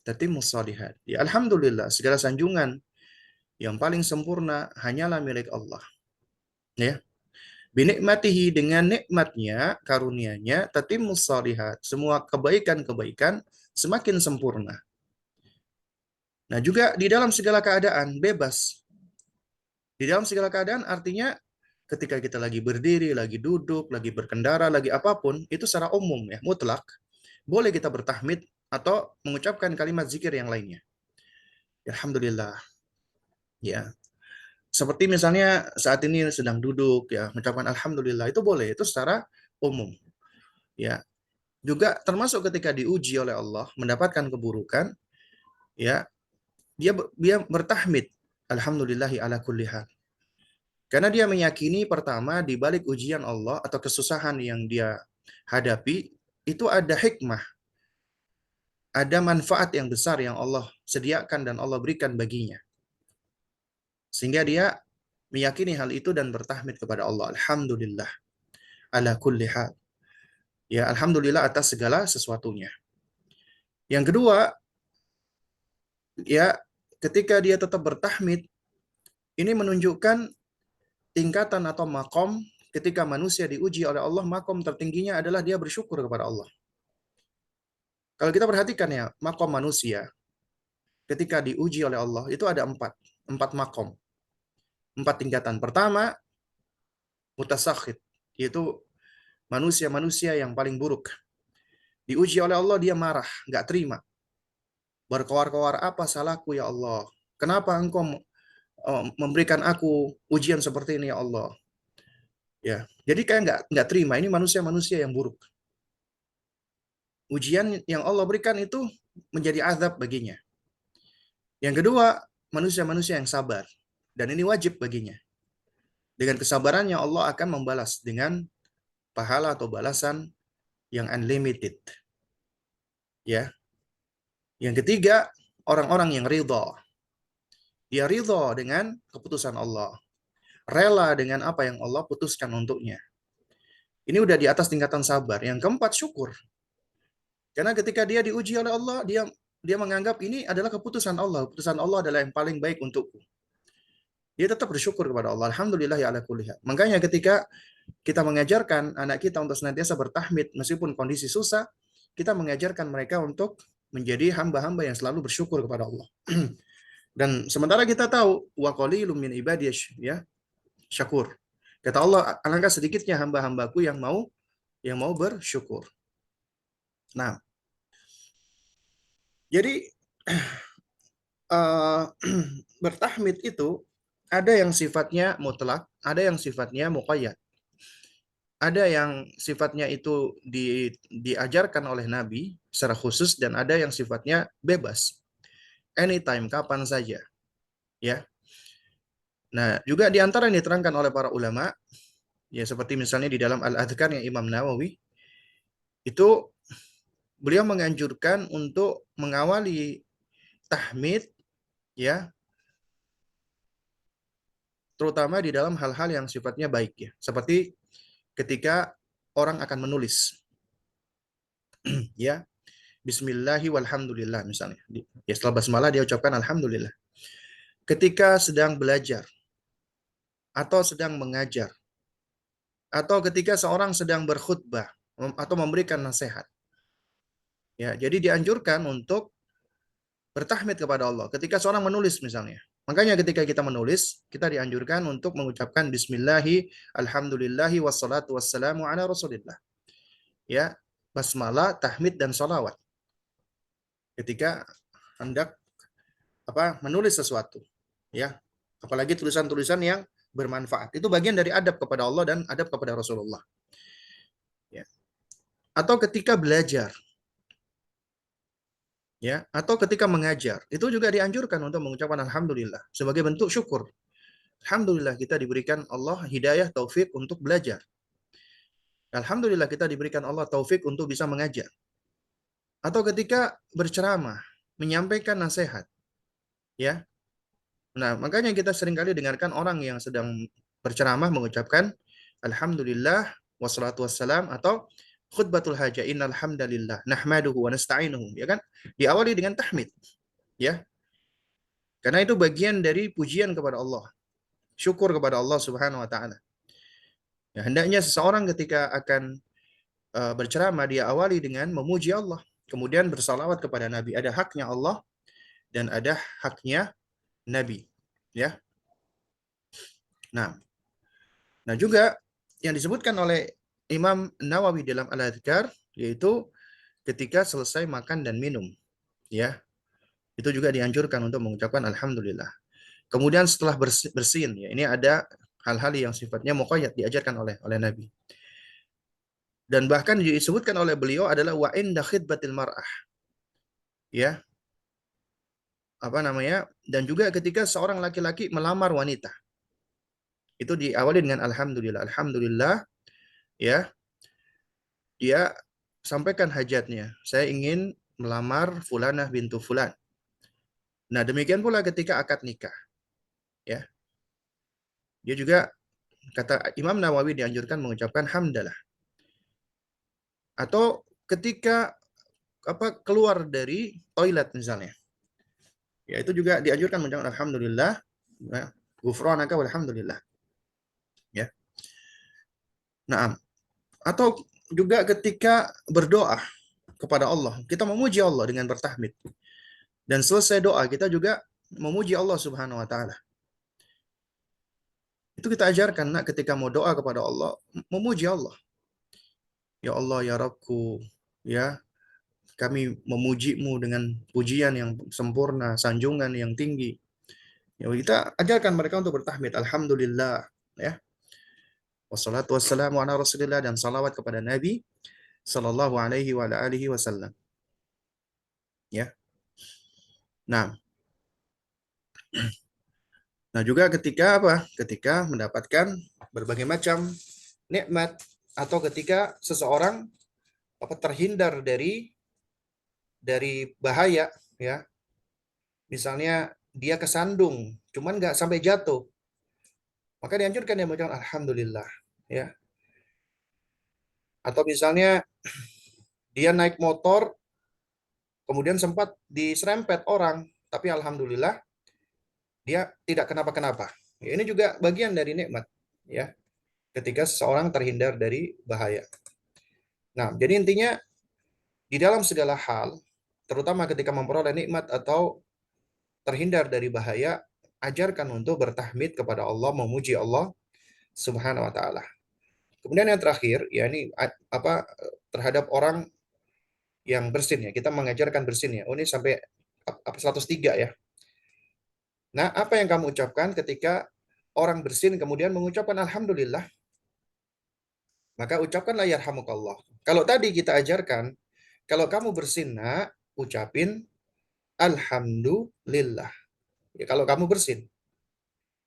tatimmus shalihat. Ya, alhamdulillah segala sanjungan yang paling sempurna hanyalah milik Allah. Ya. Binikmatihi, dengan nikmatnya, karunia-Nya, tatimmus shalihat. Semua kebaikan-kebaikan semakin sempurna. Nah, juga di dalam segala keadaan bebas. Di dalam segala keadaan artinya ketika kita lagi berdiri, lagi duduk, lagi berkendara, lagi apapun, itu secara umum ya, mutlak, boleh kita bertahmid atau mengucapkan kalimat zikir yang lainnya. Alhamdulillah. Ya, seperti misalnya saat ini sedang duduk ya, mengucapkan alhamdulillah itu boleh, itu secara umum. Ya, juga termasuk ketika diuji oleh Allah, mendapatkan keburukan, ya, dia bertahmid, alhamdulillahi ala kulli hal. Karena dia meyakini pertama di balik ujian Allah atau kesusahan yang dia hadapi itu ada hikmah, ada manfaat yang besar yang Allah sediakan dan Allah berikan baginya. Sehingga dia meyakini hal itu dan bertahmid kepada Allah. Alhamdulillah ala kulli hal. Ya, alhamdulillah atas segala sesuatunya. Yang kedua, ya, ketika dia tetap bertahmid, ini menunjukkan tingkatan atau makom ketika manusia diuji oleh Allah, makom tertingginya adalah dia bersyukur kepada Allah. Kalau kita perhatikan ya, makom manusia ketika diuji oleh Allah itu ada empat makom, empat tingkatan. Pertama, mutasakhid, yaitu manusia-manusia yang paling buruk. Diuji oleh Allah, dia marah, nggak terima. Berkoar-koar, apa salahku ya Allah? Kenapa engkau memberikan aku ujian seperti ini ya Allah? Ya, jadi kayak nggak terima. Ini manusia-manusia yang buruk. Ujian yang Allah berikan itu menjadi azab baginya. Yang kedua, manusia-manusia yang sabar. Dan ini wajib baginya. Dengan kesabarannya Allah akan membalas dengan pahala atau balasan yang unlimited. Ya. Yang ketiga, orang-orang yang ridha. Dia ridha dengan keputusan Allah. Rela dengan apa yang Allah putuskan untuknya. Ini udah di atas tingkatan sabar. Yang keempat, syukur. Karena ketika dia diuji oleh Allah, dia menganggap ini adalah keputusan Allah. Keputusan Allah adalah yang paling baik untukku. Dia tetap bersyukur kepada Allah. Alhamdulillah ya ala kulli hal. Makanya ketika kita mengajarkan anak kita untuk senantiasa bertahmid meskipun kondisi susah, kita mengajarkan mereka untuk menjadi hamba-hamba yang selalu bersyukur kepada Allah. Dan sementara kita tahu wa qalilum min ibadiyah ya syakur. Kata Allah, alangkah sedikitnya hamba-hambaku yang mau bersyukur. Nah, jadi uh, bertahmid itu ada yang sifatnya mutlak, ada yang sifatnya muqayyad. Ada yang sifatnya itu diajarkan oleh Nabi secara khusus dan ada yang sifatnya bebas. Anytime, kapan saja. Ya. Nah, juga di antara yang diterangkan oleh para ulama, ya seperti misalnya di dalam Al-Adhkar yang Imam Nawawi, itu beliau menganjurkan untuk mengawali tahmid, ya, terutama di dalam hal-hal yang sifatnya baik, ya. Seperti ketika orang akan menulis, ya, Bismillahi walhamdulillah misalnya. Ya setelah basmalah dia ucapkan alhamdulillah. Ketika sedang belajar atau sedang mengajar atau ketika seorang sedang berkhutbah atau memberikan nasihat. Ya, jadi dianjurkan untuk bertahmid kepada Allah ketika seorang menulis misalnya. Makanya ketika kita menulis, kita dianjurkan untuk mengucapkan bismillahi alhamdulillahi wassalatu wassalamu ala rasulillah. Ya, basmalah, tahmid dan salawat. Ketika hendak menulis sesuatu, ya, apalagi tulisan-tulisan yang bermanfaat, itu bagian dari adab kepada Allah dan adab kepada Rasulullah, ya. Atau ketika belajar, ya, atau ketika mengajar, itu juga dianjurkan untuk mengucapkan alhamdulillah sebagai bentuk syukur. Alhamdulillah kita diberikan Allah hidayah taufik untuk belajar. Alhamdulillah kita diberikan Allah taufik untuk bisa mengajar. Atau ketika berceramah, menyampaikan nasihat, ya. Nah, makanya kita seringkali dengarkan orang yang sedang berceramah mengucapkan alhamdulillah wassalatu wassalam atau khutbatul hajah innal hamdalillah nahmaduhu wa nasta'inuhu, ya kan? Diawali dengan tahmid, ya. Karena itu bagian dari pujian kepada Allah, syukur kepada Allah Subhanahu wa taala. Ya, hendaknya seseorang ketika akan berceramah dia awali dengan memuji Allah, kemudian bersalawat kepada Nabi. Ada haknya Allah dan ada haknya Nabi, ya. Nah, nah juga yang disebutkan oleh Imam Nawawi dalam Al-Adhkar yaitu ketika selesai makan dan minum, ya. Itu juga dianjurkan untuk mengucapkan alhamdulillah. Kemudian setelah bersin, ya, ini ada hal-hal yang sifatnya muqayyad diajarkan oleh Nabi. Dan bahkan disebutkan oleh beliau adalah wa inda khidbatil mar'ah. Ya, apa namanya? Dan juga ketika seorang laki-laki melamar wanita, itu diawali dengan alhamdulillah. Alhamdulillah, ya, dia sampaikan hajatnya. Saya ingin melamar fulanah bintu fulan. Nah, demikian pula ketika akad nikah, ya. Dia juga kata Imam Nawawi dianjurkan mengucapkan hamdalah. Atau ketika keluar dari toilet misalnya. Ya, itu juga dianjurkan mengucapkan alhamdulillah, ya, ghufranaka walhamdulillah, ya. Nah, atau juga ketika berdoa kepada Allah, kita memuji Allah dengan bertahmid. Dan selesai doa kita juga memuji Allah Subhanahu wa taala. Itu kita ajarkan nak ketika mau doa kepada Allah, memuji Allah. Ya Allah ya Rabbku, ya, kami memujimu dengan pujian yang sempurna, sanjungan yang tinggi. Ya, kita ajarkan mereka untuk bertahmid. Alhamdulillah, ya. Wassalatu wassalamu ala Rasulillah dan salawat kepada Nabi sallallahu alaihi wa alihi wasallam. Ya. Nah, nah juga ketika apa? Ketika mendapatkan berbagai macam nikmat atau ketika seseorang terhindar dari bahaya, ya. Misalnya dia kesandung, cuman nggak sampai jatuh, maka dianjurkan dia mengucapkan alhamdulillah, ya. Atau misalnya dia naik motor kemudian sempat diserempet orang, tapi alhamdulillah dia tidak kenapa-kenapa. Ya, ini juga bagian dari nikmat, ya. Ketika seseorang terhindar dari bahaya. Nah, jadi intinya di dalam segala hal, terutama ketika memperoleh nikmat atau terhindar dari bahaya, ajarkan untuk bertahmid kepada Allah, memuji Allah Subhanahu wa taala. Kemudian yang terakhir, ya ini apa terhadap orang yang bersin, ya. Kita mengajarkan bersin, ya. Oh, ini sampai 103, ya. Nah, apa yang kamu ucapkan ketika orang bersin kemudian mengucapkan alhamdulillah, maka ucapkanlah yarhamukallah. Kalau tadi kita ajarkan, kalau kamu bersin, nak, ucapin alhamdulillah. Ya, kalau kamu bersin.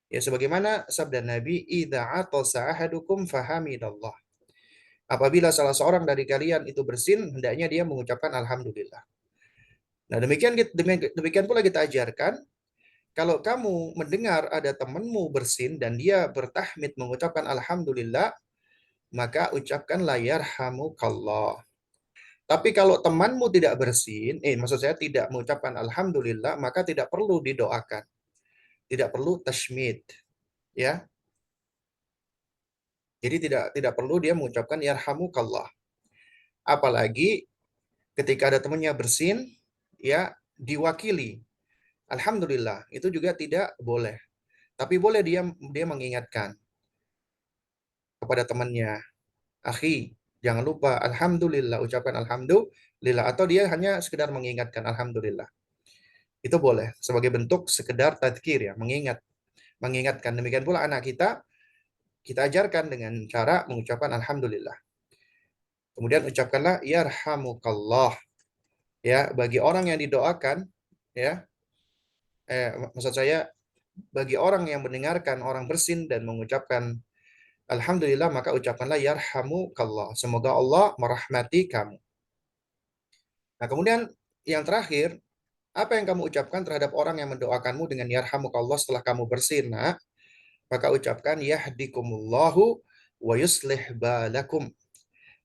Ya, sebagaimana sabda Nabi, idza atasa ahadukum fahamidallah. Apabila salah seorang dari kalian itu bersin, hendaknya dia mengucapkan alhamdulillah. Nah, demikian pula kita ajarkan, kalau kamu mendengar ada temanmu bersin dan dia bertahmid mengucapkan alhamdulillah, maka ucapkanlah yarhamukallah. Tapi kalau temanmu tidak bersin, maksud saya tidak mengucapkan alhamdulillah, maka tidak perlu didoakan. Tidak perlu tashmid, ya. Jadi tidak perlu dia mengucapkan yarhamukallah. Apalagi ketika ada temannya bersin, ya, diwakili. Alhamdulillah, itu juga tidak boleh. Tapi boleh dia mengingatkan kepada temannya, akhi, jangan lupa alhamdulillah, ucapkan alhamdulillah, atau dia hanya sekedar mengingatkan alhamdulillah. Itu boleh sebagai bentuk sekedar tadzkir, ya, mengingatkan. Demikian pula anak kita ajarkan dengan cara mengucapkan alhamdulillah. Kemudian ucapkanlah yarhamukallah, Ya, bagi orang yang didoakan, ya, maksud saya bagi orang yang mendengarkan orang bersin dan mengucapkan alhamdulillah, maka ucapkanlah yarhamukallah. Semoga Allah merahmati kamu. Nah, kemudian yang terakhir, apa yang kamu ucapkan terhadap orang yang mendoakanmu dengan yarhamukallah setelah kamu bersin? Nah, maka ucapkan yahdikumullahu wa yuslih balakum.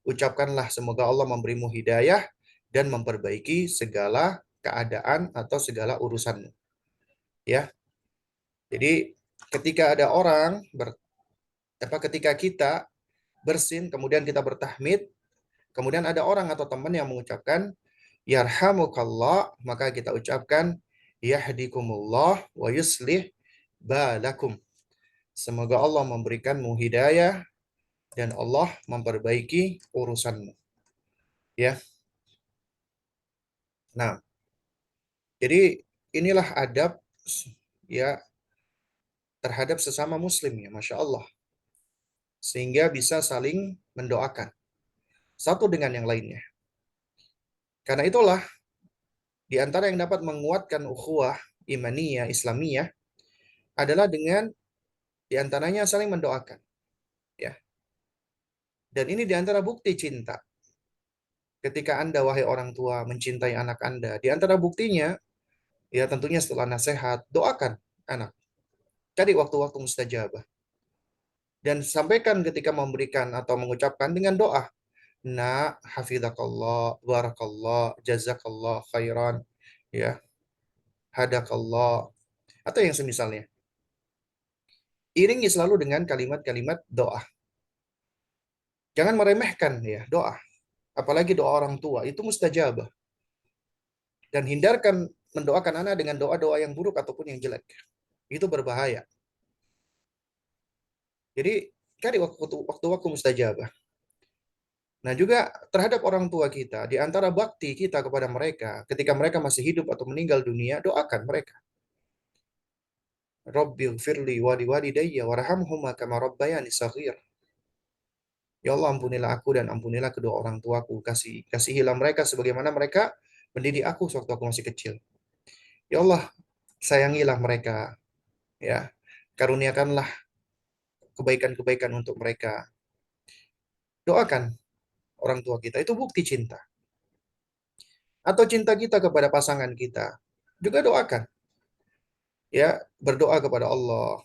Ucapkanlah semoga Allah memberimu hidayah dan memperbaiki segala keadaan atau segala urusanmu. Ya, jadi ketika ada orang ketika kita bersin kemudian kita bertahmid, kemudian ada orang atau teman yang mengucapkan yarhamukallah, maka kita ucapkan yahdikumullah wa yuslih balakum. Semoga Allah memberikanmu hidayah dan Allah memperbaiki urusanmu. Ya. Nah, jadi inilah adab ya terhadap sesama muslim ya, Masya Allah. Sehingga bisa saling mendoakan satu dengan yang lainnya. Karena itulah di antara yang dapat menguatkan ukhuwah imaniyah Islamiyah adalah dengan di antaranya saling mendoakan, ya. Dan ini di antara bukti cinta. Ketika Anda wahai orang tua mencintai anak Anda, di antara buktinya ya tentunya setelah nasihat, doakan anak. Cari waktu-waktu mustajabah dan sampaikan ketika memberikan atau mengucapkan dengan doa. Nak, hafizakallah, barakallah, jazakallah khairan, ya, hadakallah, atau yang semisalnya. Iringi selalu dengan kalimat-kalimat doa. Jangan meremehkan ya doa. Apalagi doa orang tua, itu mustajabah. Dan hindarkan mendoakan anak dengan doa-doa yang buruk ataupun yang jelek. Itu berbahaya. Jadi cari waktu-waktu mustajabah. Nah juga terhadap orang tua kita, di antara bakti kita kepada mereka, ketika mereka masih hidup atau meninggal dunia, doakan mereka. Rabbil firli wali walidayya warhamhuma kama rabbayani saghir. Ya Allah, ampunilah aku dan ampunilah kedua orang tuaku. Kasihilah mereka sebagaimana mereka mendidik aku sewaktu aku masih kecil. Ya Allah, sayangilah mereka, ya. Karuniakanlah kebaikan-kebaikan untuk mereka. Doakan orang tua kita, itu bukti cinta. Atau cinta kita kepada pasangan kita. Juga doakan, ya, berdoa kepada Allah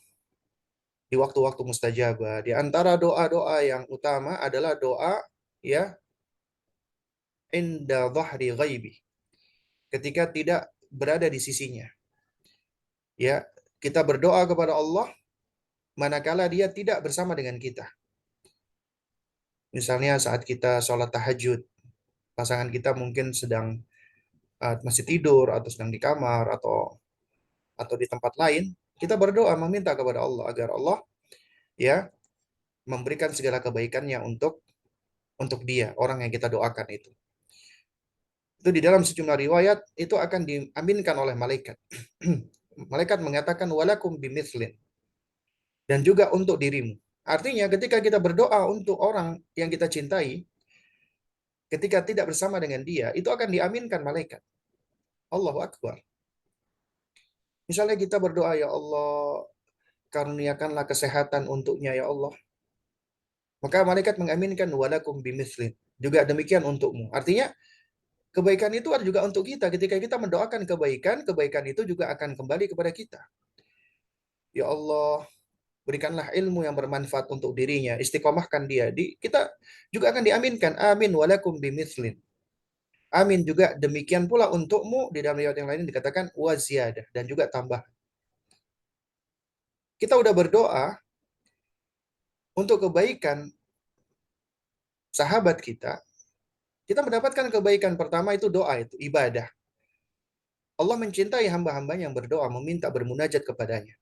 di waktu-waktu mustajabah. Di antara doa-doa yang utama adalah doa, ya, inda dhahri ghaibi. Ketika tidak berada di sisinya. Ya, kita berdoa kepada Allah manakala dia tidak bersama dengan kita. Misalnya saat kita sholat tahajud, pasangan kita mungkin sedang masih tidur atau sedang di kamar atau di tempat lain, kita berdoa meminta kepada Allah agar Allah ya memberikan segala kebaikannya untuk dia, orang yang kita doakan itu. Itu di dalam sejumlah riwayat itu akan diaminkan oleh malaikat. Malaikat mengatakan walakum bimithlin, dan juga untuk dirimu. Artinya ketika kita berdoa untuk orang yang kita cintai, ketika tidak bersama dengan dia, itu akan diaminkan malaikat. Allahu Akbar. Misalnya kita berdoa, ya Allah, karuniakanlah kesehatan untuknya, ya Allah. Maka malaikat mengaminkan walakum bimithlin. Juga demikian untukmu. Artinya kebaikan itu ada juga untuk kita. Ketika kita mendoakan kebaikan, kebaikan itu juga akan kembali kepada kita. Ya Allah, berikanlah ilmu yang bermanfaat untuk dirinya, istiqomahkan dia. Kita juga akan diaminkan. Amin walakum bimithlin. Amin juga demikian pula untukmu. Di dalam riwayat yang lain dikatakan waziyadah, dan juga tambah. Kita udah berdoa untuk kebaikan sahabat kita mendapatkan kebaikan pertama itu doa, itu ibadah. Allah mencintai hamba-hamba yang berdoa, meminta bermunajat kepadanya.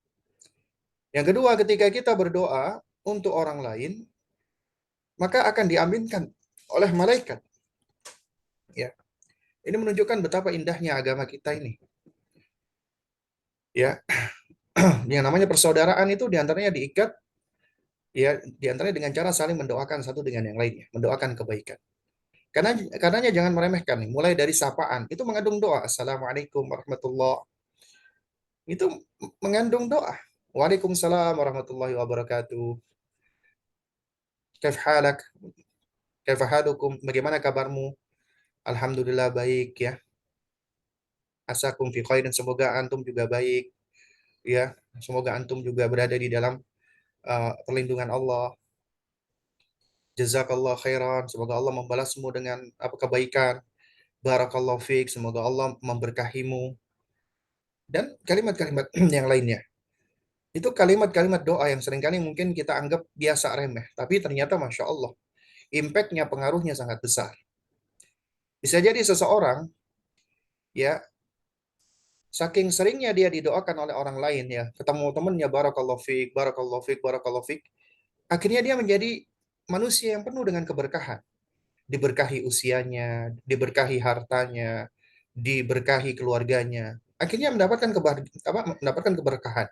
Yang kedua, ketika kita berdoa untuk orang lain, maka akan diaminkan oleh malaikat. Ya, ini menunjukkan betapa indahnya agama kita ini. Ya, yang namanya persaudaraan itu diantaranya diikat, ya, diantaranya dengan cara saling mendoakan satu dengan yang lainnya, mendoakan kebaikan. Karenanya jangan meremehkan nih. Mulai dari sapaan itu mengandung doa. Assalamualaikum warahmatullah. Itu mengandung doa. Waalaikumsalam warahmatullahi wabarakatuh. Kaif halak? Kaif halukum? Bagaimana kabarmu? Alhamdulillah baik ya. Asakum fi khairin. Semoga antum juga baik ya. Semoga antum juga berada di dalam perlindungan Allah. Jazakallah khairan. Semoga Allah membalasmu dengan apa kebaikan. Barakallahu fiik. Semoga Allah memberkahimu. Dan kalimat-kalimat yang lainnya. Itu kalimat-kalimat doa yang seringkali mungkin kita anggap biasa remeh. Tapi ternyata Masya Allah, impact-nya, pengaruhnya sangat besar. Bisa jadi seseorang, ya, saking seringnya dia didoakan oleh orang lain, ya, ketemu temannya, barakallahu fiik, barakallahu fiik, barakallahu fiik, akhirnya dia menjadi manusia yang penuh dengan keberkahan. Diberkahi usianya, diberkahi hartanya, diberkahi keluarganya. Akhirnya mendapatkan keberkahan.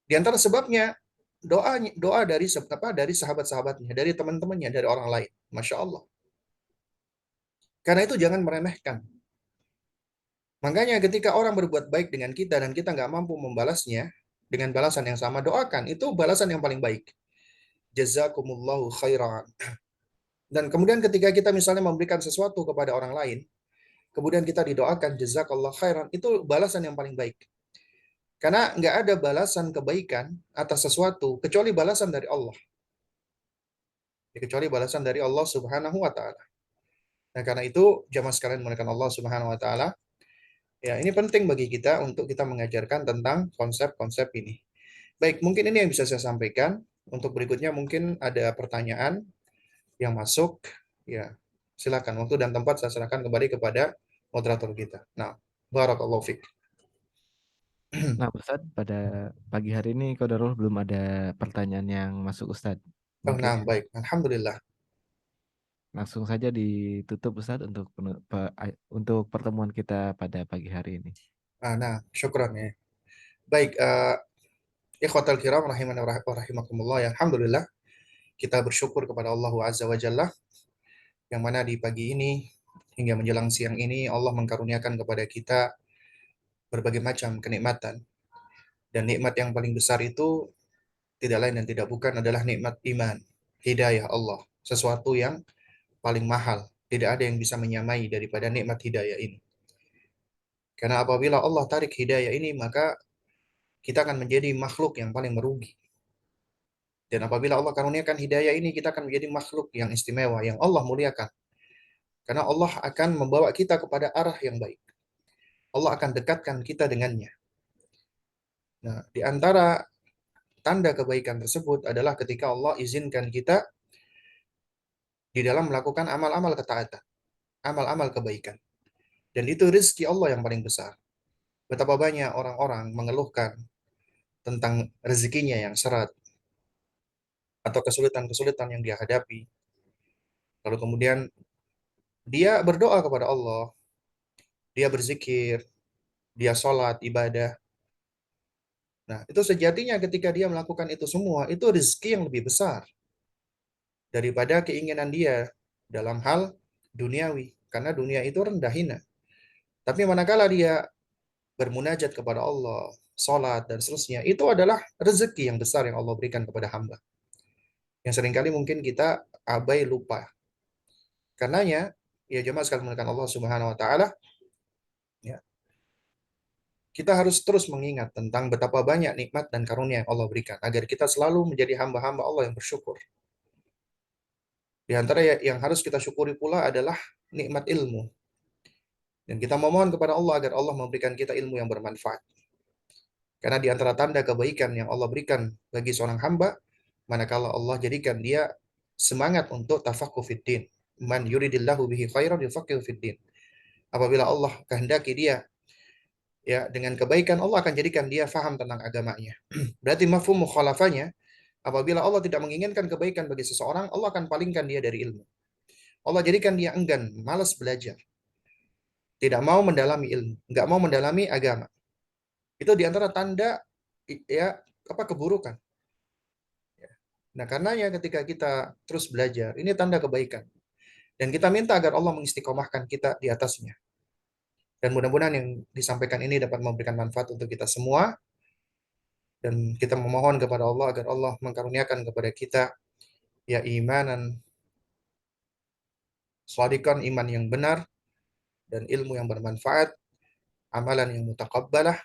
Di antara sebabnya doa doa dari sahabat-sahabatnya, dari teman-temannya, dari orang lain. Masya Allah. Karena itu jangan meremehkan. Makanya ketika orang berbuat baik dengan kita dan kita nggak mampu membalasnya dengan balasan yang sama, doakan. Itu balasan yang paling baik. Jazakumullahu khairan. Dan kemudian ketika kita misalnya memberikan sesuatu kepada orang lain, kemudian kita didoakan jazakallah khairan, itu balasan yang paling baik. Karena nggak ada balasan kebaikan atas sesuatu kecuali balasan dari Allah. Kecuali balasan dari Allah Subhanahu wa taala. Nah, karena itu jamaah sekalian menggunakan Allah Subhanahu wa taala, ya ini penting bagi kita untuk kita mengajarkan tentang konsep-konsep ini. Baik, mungkin ini yang bisa saya sampaikan. Untuk berikutnya mungkin ada pertanyaan yang masuk. Ya, silakan. Waktu dan tempat saya serahkan kembali kepada moderator kita. Nah, barakallahu fiik. Nah, Ustadz, pada pagi hari ini Qadarullah belum ada pertanyaan yang masuk Ustadz. Oh, Mungkin nah, baik. Alhamdulillah. langsung saja ditutup Ustadz untuk pertemuan kita pada pagi hari ini. Nah, syukran ya. Baik, ikhwatal kiram rahimani wa rahimakumullah. Ya, alhamdulillah kita bersyukur kepada Allah Azza wa Jalla yang mana di pagi ini hingga menjelang siang ini Allah mengkaruniakan kepada kita berbagai macam kenikmatan. Dan nikmat yang paling besar itu tidak lain dan tidak bukan adalah nikmat iman, hidayah Allah, sesuatu yang paling mahal. Tidak ada yang bisa menyamai daripada nikmat hidayah ini. Karena apabila Allah tarik hidayah ini, maka kita akan menjadi makhluk yang paling merugi. Dan apabila Allah karuniakan hidayah ini, kita akan menjadi makhluk yang istimewa, yang Allah muliakan. Karena Allah akan membawa kita kepada arah yang baik. Allah akan dekatkan kita dengannya. Nah, di antara tanda kebaikan tersebut adalah ketika Allah izinkan kita di dalam melakukan amal-amal ketaatan, amal-amal kebaikan. Dan itu rezeki Allah yang paling besar. Betapa banyak orang-orang mengeluhkan tentang rezekinya yang seret atau kesulitan-kesulitan yang dia hadapi. Lalu kemudian dia berdoa kepada Allah, dia berzikir, dia sholat, ibadah. Nah, itu sejatinya ketika dia melakukan itu semua, itu rezeki yang lebih besar daripada keinginan dia dalam hal duniawi. Karena dunia itu rendah hina. Tapi manakala dia bermunajat kepada Allah, sholat, dan seterusnya, itu adalah rezeki yang besar yang Allah berikan kepada hamba. Yang seringkali mungkin kita abai lupa. Karenanya, ya jemaah sekalian menggunakan Allah Subhanahu wa taala, ya, kita harus terus mengingat tentang betapa banyak nikmat dan karunia yang Allah berikan agar kita selalu menjadi hamba-hamba Allah yang bersyukur. Di antara yang harus kita syukuri pula adalah nikmat ilmu. Dan kita memohon kepada Allah agar Allah memberikan kita ilmu yang bermanfaat. Karena di antara tanda kebaikan yang Allah berikan bagi seorang hamba, manakala Allah jadikan dia semangat untuk tafaqquh fiddin. Man yuridillahu bihi khairan yufaqihu fiddin. Apabila Allah kehendaki dia ya dengan kebaikan, Allah akan jadikan dia faham tentang agamanya. Berarti mafhum mukhalafahnya, apabila Allah tidak menginginkan kebaikan bagi seseorang, Allah akan palingkan dia dari ilmu. Allah jadikan dia enggan, malas belajar, tidak mau mendalami ilmu, nggak mau mendalami agama. Itu di antara tanda ya apa keburukan. Nah, karenanya ketika kita terus belajar, ini tanda kebaikan. Dan kita minta agar Allah mengistiqomahkan kita di atasnya. Dan mudah-mudahan yang disampaikan ini dapat memberikan manfaat untuk kita semua. Dan kita memohon kepada Allah agar Allah mengkaruniakan kepada kita ya imanan shadiqan, iman yang benar, dan ilmu yang bermanfaat, amalan yang mutakabbalah,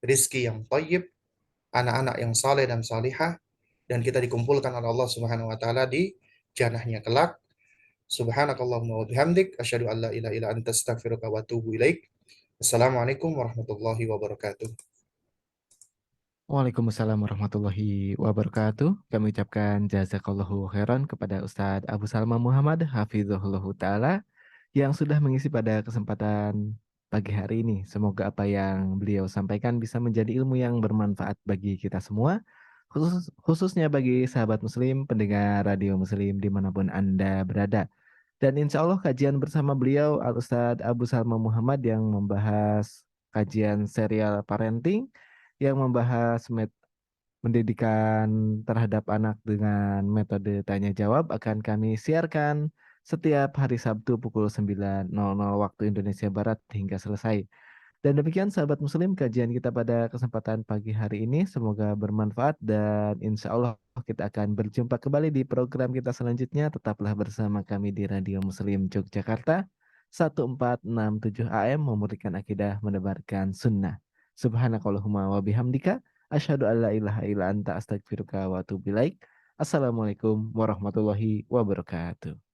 rizki yang thayyib, anak-anak yang saleh dan salihah, dan kita dikumpulkan oleh Allah Subhanahu wa taala di jannahnya kelak. Subhanakallahumma wa bihamdik asyhadu an la ilaha illa anta astaghfiruka wa atubu ilaik. Assalamualaikum warahmatullahi wabarakatuh. Waalaikumsalam warahmatullahi wabarakatuh. Kami ucapkan jazakallahu khairan kepada Ustadz Abu Salma Muhammad hafizahullahu taala yang sudah mengisi pada kesempatan pagi hari ini. Semoga apa yang beliau sampaikan bisa menjadi ilmu yang bermanfaat bagi kita semua, khususnya bagi sahabat muslim, pendengar radio muslim dimanapun Anda berada. Dan insya Allah kajian bersama beliau Al-Ustadz Abu Salma Muhammad yang membahas kajian serial parenting, yang membahas pendidikan terhadap anak dengan metode tanya jawab akan kami siarkan setiap hari Sabtu pukul 9.00 waktu Indonesia Barat hingga selesai. Dan demikian sahabat muslim kajian kita pada kesempatan pagi hari ini. Semoga bermanfaat dan insya Allah kita akan berjumpa kembali di program kita selanjutnya. Tetaplah bersama kami di Radio Muslim Yogyakarta 1467 AM memurikan akidah menebarkan sunnah. Subhanakallahumma wa bihamdika asyhadu an la ilaha illa anta astaghfiruka wa atubu ilaik. Assalamualaikum warahmatullahi wabarakatuh.